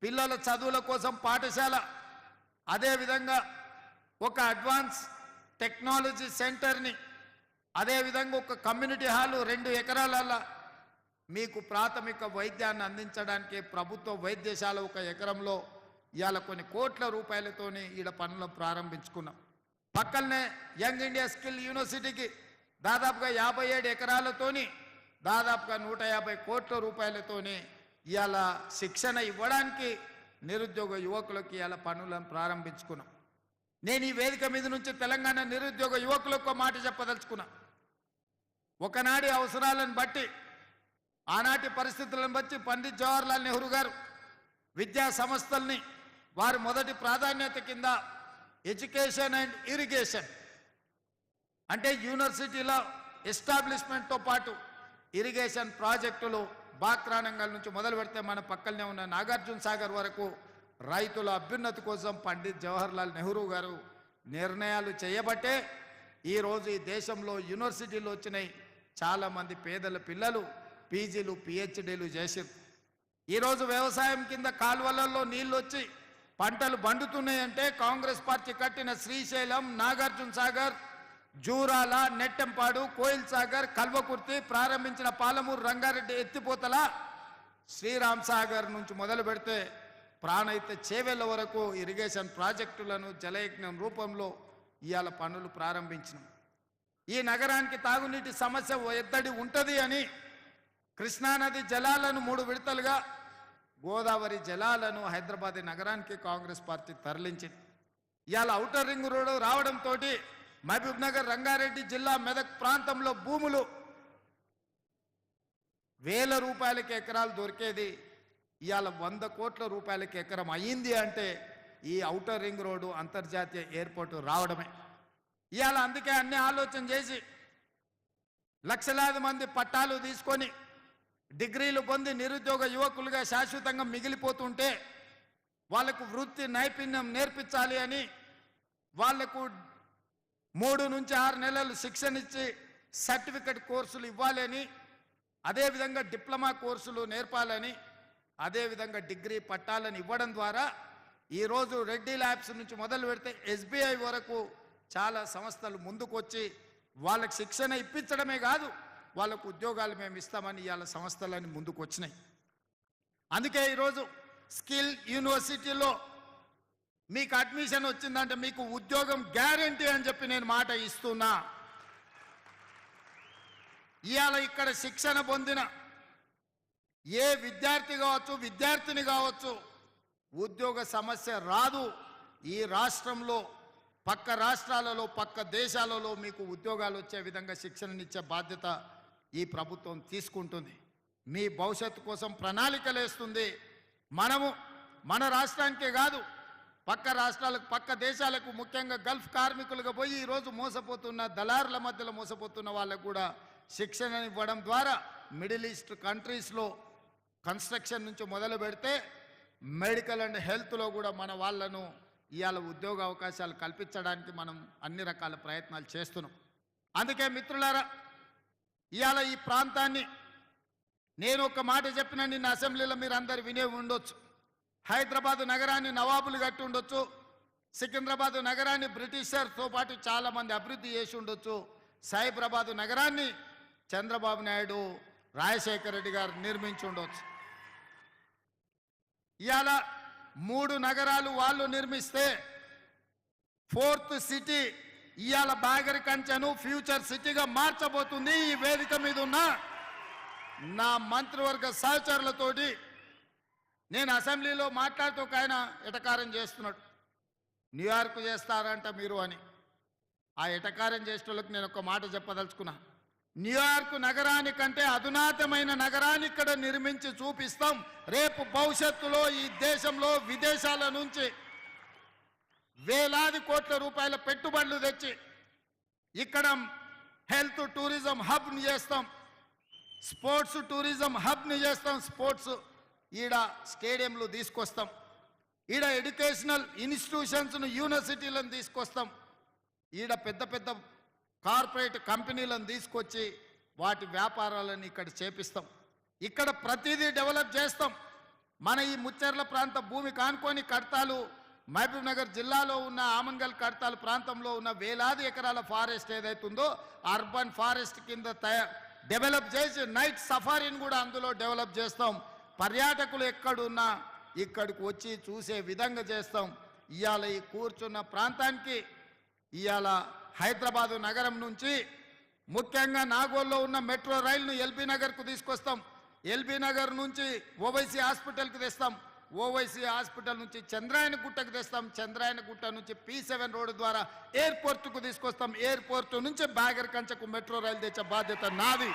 పిల్లల చదువుల కోసం పాఠశాల, అదేవిధంగా ఒక అడ్వాన్స్ టెక్నాలజీ సెంటర్ని, అదేవిధంగా ఒక కమ్యూనిటీ హాలు 2 ఎకరాల మీకు ప్రాథమిక వైద్యాన్ని అందించడానికి ప్రభుత్వ వైద్యశాల 1 ఎకరంలో ఇవాళ కొన్ని కోట్ల రూపాయలతోని ఈడ పనులు ప్రారంభించుకున్నాం. పక్కనే యంగ్ ఇండియా స్కిల్ యూనివర్సిటీకి దాదాపుగా 57 ఎకరాలతోని దాదాపుగా 150 కోట్ల రూపాయలతోని ఇవాళ శిక్షణ ఇవ్వడానికి నిరుద్యోగ యువకులకు ఇవాళ పనులను ప్రారంభించుకున్నాం. నేను ఈ వేదిక మీద నుంచి తెలంగాణ నిరుద్యోగ యువకులకు ఒక మాట చెప్పదలుచుకున్నా. ఒకనాటి అవసరాలను బట్టి, ఆనాటి పరిస్థితులను బట్టి పండిత్ జవహర్లాల్ నెహ్రూ గారు విద్యా సంస్థల్ని వారి మొదటి ప్రాధాన్యత కింద ఎడ్యుకేషన్ అండ్ ఇరిగేషన్ అంటే యూనివర్సిటీలో ఎస్టాబ్లిష్మెంట్తో పాటు ఇరిగేషన్ ప్రాజెక్టులు బాక్రానంగల్ నుంచి మొదలు పెడితే మన పక్కనే ఉన్న నాగార్జున సాగర్ వరకు రైతుల అభ్యున్నతి కోసం పండిత్ జవహర్లాల్ నెహ్రూ గారు నిర్ణయాలు చేయబట్టే ఈరోజు ఈ దేశంలో యూనివర్సిటీలు వచ్చినాయి. చాలామంది పేదల పిల్లలు పీజీలు పిహెచ్డీలు చేసారు. ఈరోజు వ్యవసాయం కింద కాలువలలో నీళ్ళు వచ్చి పంటలు బండుతున్నాయంటే కాంగ్రెస్ పార్టీ కట్టిన శ్రీశైలం, నాగార్జున సాగర్, జూరాల, నెట్టెంపాడు, కోయిల్ సాగర్, కల్వకుర్తి, ప్రారంభించిన పాలమూరు రంగారెడ్డి ఎత్తిపోతల, శ్రీరామ్ సాగర్ నుంచి మొదలు పెడితే ప్రాణహిత చేవెళ్ళ వరకు ఇరిగేషన్ ప్రాజెక్టులను జలయజ్ఞం రూపంలో ఇవాళ పనులు ప్రారంభించినాం. ఈ నగరానికి తాగునీటి సమస్య ఎద్దడి ఉంటుంది అని కృష్ణానది జలాలను 3 విడతలుగా, గోదావరి జలాలను హైదరాబాద్ నగరానికి కాంగ్రెస్ పార్టీ తరలించింది. ఇవాళ ఔటర్ రింగ్ రోడ్డు రావడంతో మహబూబ్ నగర్, రంగారెడ్డి జిల్లా, మెదక్ ప్రాంతంలో భూములు 1000 రూపాయలకి ఎకరాలు దొరికేది ఇవాళ 100 కోట్ల రూపాయలకి ఎకరం అయ్యింది అంటే ఈ ఔటర్ రింగ్ రోడ్డు అంతర్జాతీయ ఎయిర్పోర్టు రావడమే. ఇవాళ అందుకే అన్ని ఆలోచన చేసి లక్షలాది మంది పట్టాలు తీసుకొని డిగ్రీలు పొంది నిరుద్యోగ యువకులుగా శాశ్వతంగా మిగిలిపోతుంటే వాళ్లకు వృత్తి నైపుణ్యం నేర్పించాలి అని వాళ్లకు 3 నుంచి 6 నెలలు శిక్షణ ఇచ్చి సర్టిఫికెట్ కోర్సులు ఇవ్వాలని, అదేవిధంగా డిప్లొమా కోర్సులు నేర్పాలని, అదేవిధంగా డిగ్రీ పట్టాలను ఇవ్వడం ద్వారా ఈరోజు రెడ్డి ల్యాబ్స్ నుంచి మొదలు పెడితే ఎస్బీఐ వరకు చాలా సంస్థలు ముందుకొచ్చి వాళ్ళకి శిక్షణ ఇప్పించడమే కాదు వాళ్ళకు ఉద్యోగాలు మేము ఇస్తామని ఇవాళ సంస్థలన్నీ ముందుకు వచ్చినాయి. అందుకే ఈరోజు స్కిల్ యూనివర్సిటీలో మీకు అడ్మిషన్ వచ్చిందంటే మీకు ఉద్యోగం గ్యారంటీ అని చెప్పి నేను మాట ఇస్తున్నా. ఇవాళ ఇక్కడ శిక్షణ పొందిన ఏ విద్యార్థి కావచ్చు, విద్యార్థిని కావచ్చు, ఉద్యోగ సమస్య రాదు. ఈ రాష్ట్రంలో పక్క రాష్ట్రాలలో, పక్క దేశాలలో మీకు ఉద్యోగాలు వచ్చే విధంగా శిక్షణనిచ్చే బాధ్యత ఈ ప్రభుత్వం తీసుకుంటుంది. మీ భవిష్యత్తు కోసం ప్రణాళికలు వేస్తుంది. మనము మన రాష్ట్రానికే కాదు పక్క రాష్ట్రాలకు పక్క దేశాలకు ముఖ్యంగా గల్ఫ్ కార్మికులుగా పోయి ఈరోజు మోసపోతున్న దళారుల మధ్యలో మోసపోతున్న వాళ్ళకు కూడా శిక్షణ ఇవ్వడం ద్వారా మిడిల్ ఈస్ట్ కంట్రీస్లో కన్స్ట్రక్షన్ నుంచి మొదలు పెడితే మెడికల్ అండ్ హెల్త్లో కూడా మన వాళ్ళను ఇవాళ ఉద్యోగ అవకాశాలు కల్పించడానికి మనం అన్ని రకాల ప్రయత్నాలు చేస్తున్నాం. అందుకే మిత్రులారా, ఇవాళ ఈ ప్రాంతాన్ని నేను ఒక మాట చెప్పిన నిన్న అసెంబ్లీలో మీరు అందరు వినే ఉండొచ్చు. హైదరాబాదు నగరాన్ని నవాబులు కట్టి ఉండొచ్చు, సికింద్రాబాదు నగరాన్ని బ్రిటిషర్తో పాటు చాలామంది అభివృద్ధి చేసి ఉండొచ్చు, సైబరాబాదు నగరాన్ని చంద్రబాబు నాయుడు రాజశేఖర రెడ్డి గారు నిర్మించి ఉండొచ్చు. ఇవాళ 3 నగరాలు వాళ్ళు నిర్మిస్తే 4th సిటీ ఇవాళ బాగరి కంచెను ఫ్యూచర్ సిటీగా మార్చబోతుంది. ఈ వేదిక మీద ఉన్న నా మంత్రివర్గ సహచరులతోటి నేను అసెంబ్లీలో మాట్లాడుతూ ఒక ఆయన ఎటకారం చేస్తున్నాడు, న్యూయార్క్ చేస్తారంట మీరు అని. ఆ ఎటకారం చేసేటోళ్ళకి నేను ఒక మాట చెప్పదలుచుకున్నా. న్యూయార్క్ నగరానికంటే అధునాతమైన నగరాన్ని ఇక్కడ నిర్మించి చూపిస్తాం. రేపు భవిష్యత్తులో ఈ దేశంలో విదేశాల నుంచి వేలాది కోట్ల రూపాయల పెట్టుబడులు తెచ్చి ఇక్కడ హెల్త్ టూరిజం హబ్ని చేస్తాం, స్పోర్ట్స్ టూరిజం హబ్ని చేస్తాం. స్పోర్ట్స్ ఈడ స్టేడియంలు తీసుకొస్తాం, ఈడ ఎడ్యుకేషనల్ ఇన్స్టిట్యూషన్స్ను యూనివర్సిటీలను తీసుకొస్తాం, ఈడ పెద్ద పెద్ద కార్పొరేట్ కంపెనీలను తీసుకొచ్చి వాటి వ్యాపారాలను ఇక్కడ చేపిస్తాం. ఇక్కడ ప్రతిదీ డెవలప్ చేస్తాం. మన ఈ ముచ్చెర్ల ప్రాంత భూమి కానుకొని కడతాలు మహబూబ్ నగర్ జిల్లాలో ఉన్న ఆమన్గల్ కడతాలు ప్రాంతంలో ఉన్న వేలాది ఎకరాల ఫారెస్ట్ ఏదైతుందో అర్బన్ ఫారెస్ట్ కింద డెవలప్ చేసి నైట్ సఫారీని కూడా అందులో డెవలప్ చేస్తాం. పర్యాటకులు ఎక్కడున్నా ఇక్కడికి వచ్చి చూసే విధంగా చేస్తాం. ఇవాళ ఈ కూర్చున్న ప్రాంతానికి ఇవాళ హైదరాబాదు నగరం నుంచి ముఖ్యంగా నాగోల్లో ఉన్న మెట్రో రైలును ఎల్బీ నగర్కు తీసుకొస్తాం. ఎల్బీ నగర్ నుంచి ఓవైసీ హాస్పిటల్కి తెస్తాం, ఓవైసీ హాస్పిటల్ నుంచి చంద్రాయన గుట్టకు తెస్తాం, చంద్రాయన గుట్ట నుంచి P7 రోడ్డు ద్వారా ఎయిర్పోర్టుకు తీసుకొస్తాం, ఎయిర్పోర్టు నుంచి బాగర్ కంచకు మెట్రో రైలు తెచ్చే బాధ్యత నాది.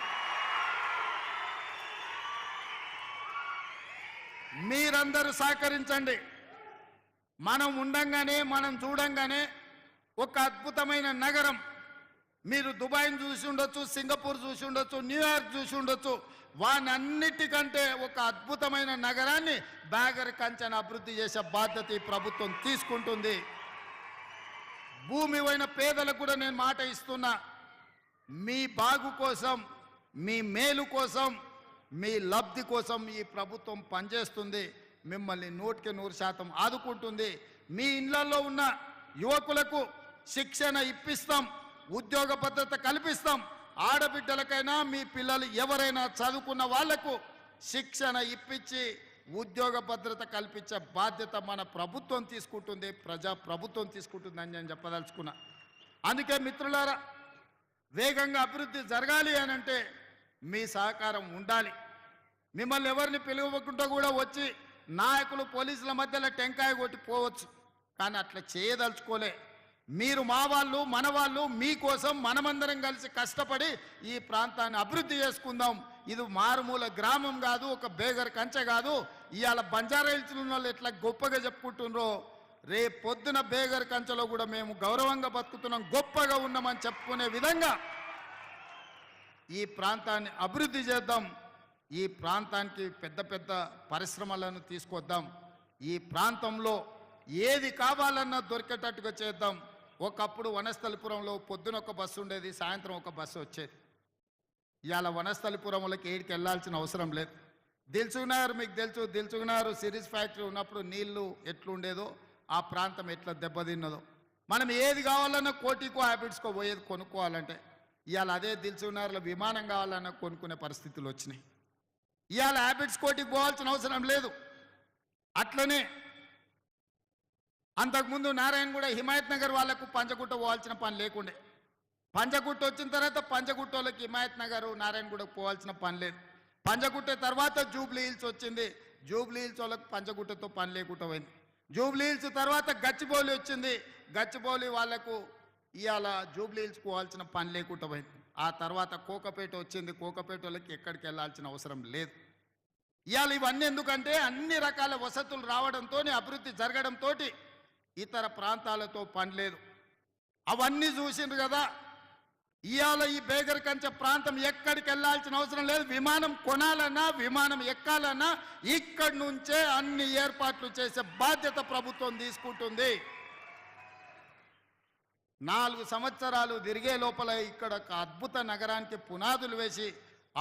మీరందరూ సహకరించండి. మనం ఉండంగానే మనం చూడంగానే ఒక అద్భుతమైన నగరం. మీరు దుబాయ్ని చూసి ఉండొచ్చు, సింగపూర్ చూసి ఉండొచ్చు, న్యూయార్క్ చూసి ఉండొచ్చు. వానన్నిటికంటే ఒక అద్భుతమైన నగరాన్ని బాగర్ కంచెను అభివృద్ధి చేసే బాధ్యత ఈ ప్రభుత్వం తీసుకుంటుంది. భూమి అయిన పేదలకు కూడా నేను మాట ఇస్తున్నా, మీ బాగు కోసం, మీ మేలు కోసం, మీ లబ్ధి కోసం ఈ ప్రభుత్వం పనిచేస్తుంది. మిమ్మల్ని 100% ఆదుకుంటుంది. మీ ఇళ్లలో ఉన్న యువకులకు శిక్షణ ఇప్పిస్తాం, ఉద్యోగ భద్రత కల్పిస్తాం. ఆడబిడ్డలకైనా మీ పిల్లలు ఎవరైనా చదువుకున్న వాళ్లకు శిక్షణ ఇప్పించి ఉద్యోగ భద్రత కల్పించే బాధ్యత మన ప్రభుత్వం తీసుకుంటుంది, ప్రజా ప్రభుత్వం తీసుకుంటుంది అని నేను చెప్పదలుచుకున్నా. అందుకే మిత్రులారా, వేగంగా అభివృద్ధి జరగాలి అని అంటే మీ సహకారం ఉండాలి. మిమ్మల్ని ఎవరిని పిలువకుండా కూడా వచ్చి నాయకులు పోలీసుల మధ్యలో టెంకాయ కొట్టి పోవచ్చు, కానీ అట్లా చేయదలుచుకోలే. మీరు మా వాళ్ళు, మన వాళ్ళు, మీకోసం మనమందరం కలిసి కష్టపడి ఈ ప్రాంతాన్ని అభివృద్ధి చేసుకుందాం. ఇది మారుమూల గ్రామం కాదు, ఒక బేగర్ కంచె కాదు. ఇవాళ బంజారా హిల్స్ ఉన్న వాళ్ళు ఎట్లా గొప్పగా చెప్పుకుంటున్నారో, రేపు పొద్దున బేగర్ కంచెలో కూడా మేము గౌరవంగా బతుకుతున్నాం, గొప్పగా ఉన్నామని చెప్పుకునే విధంగా ఈ ప్రాంతాన్ని అభివృద్ధి చేద్దాం. ఈ ప్రాంతానికి పెద్ద పెద్ద పరిశ్రమలను తీసుకొద్దాం. ఈ ప్రాంతంలో ఏది కావాలన్నా దొరికేటట్టుగా చేద్దాం. ఒకప్పుడు వనస్థలిపురంలో పొద్దున ఒక బస్సు ఉండేది, సాయంత్రం ఒక బస్సు వచ్చేది. ఇవాళ వనస్థలిపురంలోకి ఏడికి వెళ్ళాల్సిన అవసరం లేదు. దిల్సుఖ్నగర్ మీకు తెలుసు, దిల్సుఖ్నగర్ సిరీస్ ఫ్యాక్టరీ ఉన్నప్పుడు నీళ్లు ఎట్లుండేదో, ఆ ప్రాంతం ఎట్లా దెబ్బతిన్నదో. మనం ఏది కావాలన్నా కోటికో హ్యాబిట్స్కో పోయేది కొనుక్కోవాలంటే, ఇవాళ అదే దిల్సుఖ్నగర్లో విమానం కావాలన్నా కొనుక్కునే పరిస్థితులు వచ్చినాయి. ఇవాళ హ్యాబిట్స్ కోటికి పోవాల్సిన అవసరం లేదు. అట్లనే అంతకుముందు నారాయణగూడ హిమాయత్ నగర్ వాళ్లకు పంచగుట్ట పోవాల్సిన పని లేకుండే. పంచగుట్ట వచ్చిన తర్వాత పంచగుట్ట వాళ్ళకి హిమాయత్ నగర్ నారాయణగూడకు పోవాల్సిన పని లేదు. పంచగుట్ట తర్వాత జూబ్లీ హిల్స్ వచ్చింది, జూబ్లీ హిల్స్ వాళ్ళకు పంచగుట్టతో పని లేకుండా పోయింది. జూబ్లీ హిల్స్ తర్వాత గచ్చిబౌలి వచ్చింది, గచ్చిబౌలి వాళ్లకు ఇవాళ జూబ్లీ హిల్స్ పోవాల్సిన పని లేకుండా పోయింది. ఆ తర్వాత కోకపేట వచ్చింది, కోకపేట వాళ్ళకి ఎక్కడికి వెళ్ళాల్సిన అవసరం లేదు. ఇవాళ ఇవన్నీ ఎందుకంటే అన్ని రకాల వసతులు రావడంతో, అభివృద్ధి జరగడంతో ఇతర ప్రాంతాలతో పని లేదు. అవన్నీ చూసిండ్రు కదా. ఇవాళ ఈ బేగర్ కంచె ప్రాంతం ఎక్కడికి వెళ్ళాల్సిన అవసరం లేదు. విమానం కొనాలన్నా విమానం ఎక్కాలన్నా ఇక్కడి నుంచే అన్ని ఏర్పాట్లు చేసే బాధ్యత ప్రభుత్వం తీసుకుంటుంది. 4 సంవత్సరాలు తిరిగే లోపల ఇక్కడ ఒక అద్భుత నగరానికి పునాదులు వేసి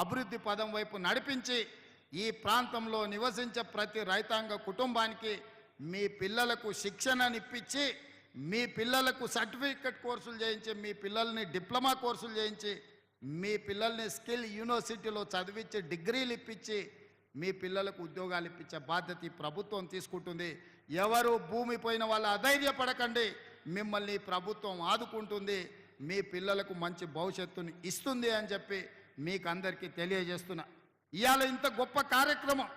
అభివృద్ధి పదం వైపు నడిపించి ఈ ప్రాంతంలో నివసించే ప్రతి రైతాంగ కుటుంబానికి మీ పిల్లలకు శిక్షణనిప్పించి, మీ పిల్లలకు సర్టిఫికెట్ కోర్సులు చేయించి, మీ పిల్లల్ని డిప్లొమా కోర్సులు చేయించి, మీ పిల్లల్ని స్కిల్ యూనివర్సిటీలో చదివించి డిగ్రీలు ఇప్పించి మీ పిల్లలకు ఉద్యోగాలు ఇప్పించే బాధ్యత ఈ ప్రభుత్వం తీసుకుంటుంది. ఎవరు భూమి పోయిన వాళ్ళు అధైర్యపడకండి, మిమ్మల్ని ప్రభుత్వం ఆదుకుంటుంది, మీ పిల్లలకు మంచి భవిష్యత్తుని ఇస్తుంది అని చెప్పి మీకు అందరికీ తెలియజేస్తున్నా. ఇవాళ ఇంత గొప్ప కార్యక్రమం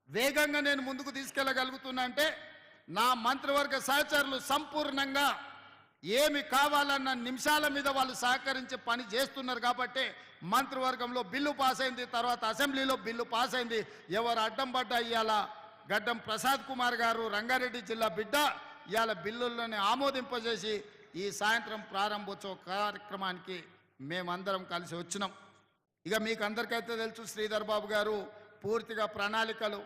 వేగంగా నేను ముందుకు తీసుకెళ్ళగలుగుతున్నా అంటే నా మంత్రివర్గ సహచరులు సంపూర్ణంగా ఏమి కావాలన్న నిమిషాల మీద వాళ్ళు సహకరించి పని చేస్తున్నారు కాబట్టి మంత్రివర్గంలో బిల్లు పాస్ అయింది, తర్వాత అసెంబ్లీలో బిల్లు పాస్ అయింది. ఎవరు అడ్డం పడ్డా ఇవాళ గడ్డం ప్రసాద్ కుమార్ గారు రంగారెడ్డి జిల్లా బిడ్డ ఇవాళ బిల్లులను ఆమోదింపజేసి ఈ సాయంత్రం ప్రారంభోత్సవ కార్యక్రమానికి మేమందరం కలిసి వచ్చినాం. ఇక మీకు అందరికైతే తెలుసు శ్రీధర్ బాబు గారు పూర్తిగా ప్రణాళికలు,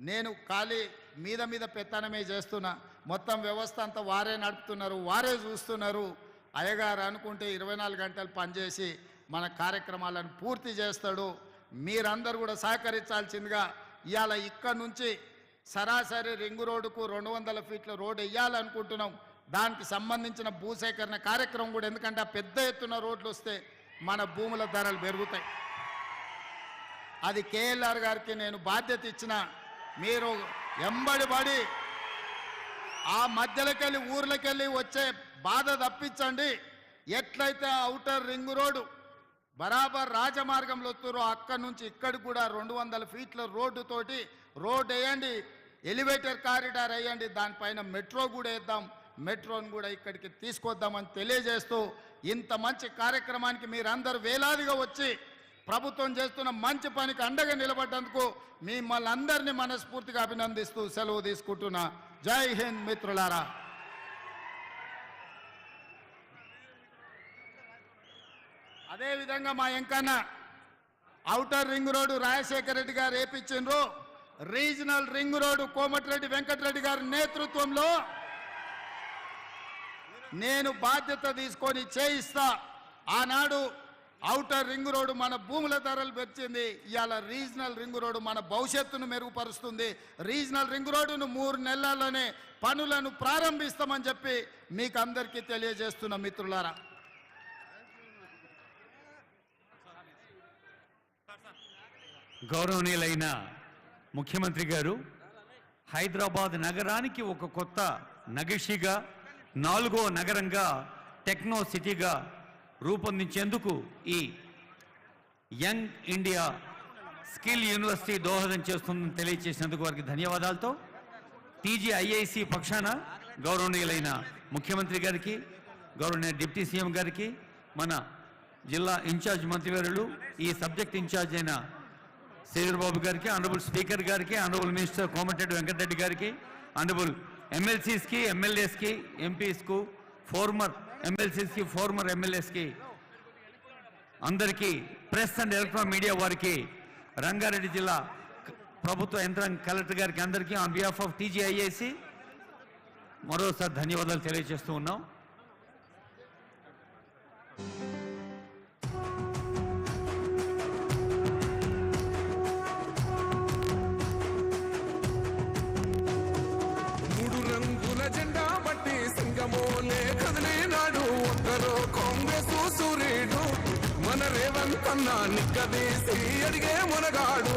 నేను ఖాళీ మీద పెత్తనమే చేస్తున్నా, మొత్తం వ్యవస్థ అంతా వారే నడుపుతున్నారు, వారే చూస్తున్నారు. అయ్యగారు అనుకుంటే 24 గంటలు పనిచేసి మన కార్యక్రమాలను పూర్తి చేస్తాడు. మీరందరూ కూడా సహకరించాల్సిందిగా ఇవాళ ఇక్కడ నుంచి సరాసరి రింగు రోడ్డుకు 200 ఫీట్ల రోడ్డు వేయాలనుకుంటున్నాం. దానికి సంబంధించిన భూసేకరణ కార్యక్రమం కూడా, ఎందుకంటే ఆ పెద్ద ఎత్తున రోడ్లు వస్తే మన భూముల ధరలు పెరుగుతాయి. అది కేఎల్ఆర్ గారికి నేను బాధ్యత ఇచ్చిన, మీరు ఎంబడిపడి ఆ మధ్యలోకెళ్ళి ఊర్లకెళ్ళి వచ్చే బాధ తప్పించండి. ఎట్లయితే ఔటర్ రింగ్ రోడ్డు బరాబర్ రాజమార్గంలో వస్తురో అక్కడి నుంచి ఇక్కడికి కూడా 200 ఫీట్ల రోడ్డుతోటి రోడ్ వేయండి, ఎలివేటర్ కారిడార్ వేయండి, దానిపైన మెట్రో కూడా వేద్దాం, మెట్రోను కూడా ఇక్కడికి తీసుకొద్దామని తెలియజేస్తూ ఇంత మంచి కార్యక్రమానికి మీరందరూ వేలాదిగా వచ్చి ప్రభుత్వం చేస్తున్న మంచి పనికి అండగా నిలబడ్డందుకు మిమ్మల్ని అందరినీ మనస్ఫూర్తిగా అభినందిస్తూ సెలవు తీసుకుంటున్నా. జై హింద్ మిత్రులారా. అదేవిధంగా మా ఎంకన్నా outer ring road Rajasekhara Reddy గారు వేపించిండ్రు, regional ring road Komatireddy Venkat Reddy గారి నేతృత్వంలో నేను బాధ్యత తీసుకొని చేయిస్తా. ఆనాడు ఔటర్ రింగ్ రోడ్డు మన భూముల ధరలు పెంచింది, ఇవాళ రీజనల్ రింగ్ రోడ్డు మన భవిష్యత్తును మెరుగుపరుస్తుంది. రీజనల్ రింగ్ రోడ్డును 3 నెలల్లోనే పనులను ప్రారంభిస్తామని చెప్పి మీకు అందరికీ తెలియజేస్తున్న మిత్రులారా. గౌరవనీయులైన ముఖ్యమంత్రి గారు హైదరాబాద్ నగరానికి ఒక కొత్త నగిషిగా, 4వ నగరంగా, టెక్నో సిటీగా రూపొందించేందుకు ఈ యంగ్ ఇండియా స్కిల్ యూనివర్సిటీ దోహదం చేస్తుందని తెలియజేసినందుకు వారికి ధన్యవాదాలతో TGIIC పక్షాన గౌరవనీయులైన ముఖ్యమంత్రి గారికి, గౌరవనీయ డిప్యూటీ సీఎం గారికి, మన జిల్లా ఇన్ఛార్జ్ మంత్రివర్యులు, ఈ సబ్జెక్ట్ ఇన్ఛార్జ్ అయిన శ్రీధర్ బాబు గారికి, ఆనరబుల్ స్పీకర్ గారికి, ఆనరబుల్ మినిస్టర్ కోమటిరెడ్డి వెంకటరెడ్డి గారికి, ఆనరబుల్ MLCస్కి, MLAస్కి, MPస్కు, ఫార్మర్ MLCస్కి, ఫార్మర్ MLAస్కి, అందరికీ ప్రెస్ అండ్ ఎలక్ట్రానిక్ మీడియా వారికి, రంగారెడ్డి జిల్లా ప్రభుత్వ యంత్రాంగ కలెక్టర్ గారికి అందరికీ ఆన్ బిహాఫ్ ఆఫ్ TGIIC మరోసారి ధన్యవాదాలు తెలియజేస్తూ ఉన్నాం. జెండా బట్టి సింగమోలే కదిలినాడు ఒక్కరో కాంగ్రెస్ సూర్యుడు మన రేవంత్ అన్న నిక్కదీసి అడిగే మునగాడు.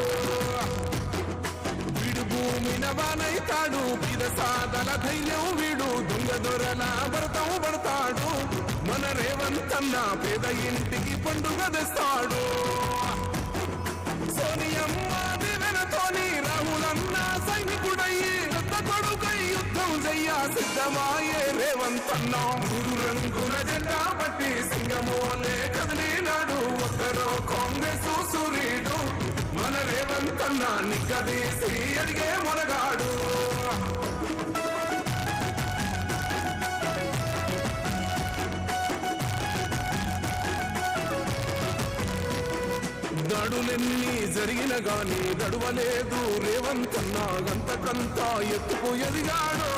వీడు భూమిన వానైతాడు, పిదసాదల ధైర్యం వీడు, దొంగ దొరల భరతం పడతాడు. మన రేవంత్ అన్న పేద ఇంటికి పండుగ తెస్తాడు. సోనియమ్మ దివెనతోని రాహులన్న సైనికుడయ్యి కొడుకై యుద్ధం చెయ్య సిద్ధమాయే రేవంత్ అన్న. 3 రంగుల జెండా బట్టి సింగమోలే కదిలినాడు ఒక్కరో కాంగ్రెస్ సూర్యుడు మన రేవంత్ అన్న నిక్కదీసి అడిగే మునగాడు. దాడులెన్ని జరిగిన గాని నడువలేదు రేవంతన్న గంతకంతా ఎత్తుకు ఎదిగాడో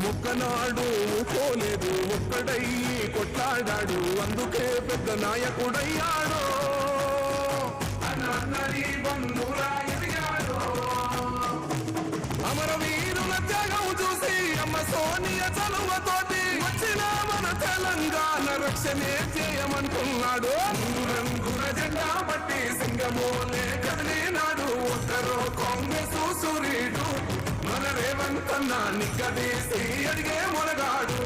ముక్కనాడు పోలేదు ఒక్కడయ్యి కొట్లాడాడు అందుకే పెద్ద నాయకుడయ్యాడో అమరవీరుల త్యాగం చూసి అమ్మ సోనియ చలువతోటి వచ్చిన మన తెలంగాణ రక్షణే చేయమంటున్నాడు రంగుల జెండా బట్టి సింగమోలే కదిలినాడు ఒక్కరో కాంగ్రెస్ సూర్యుడు మన రేవంతన్న నిగ్గదీసి అడిగే మొనగాడు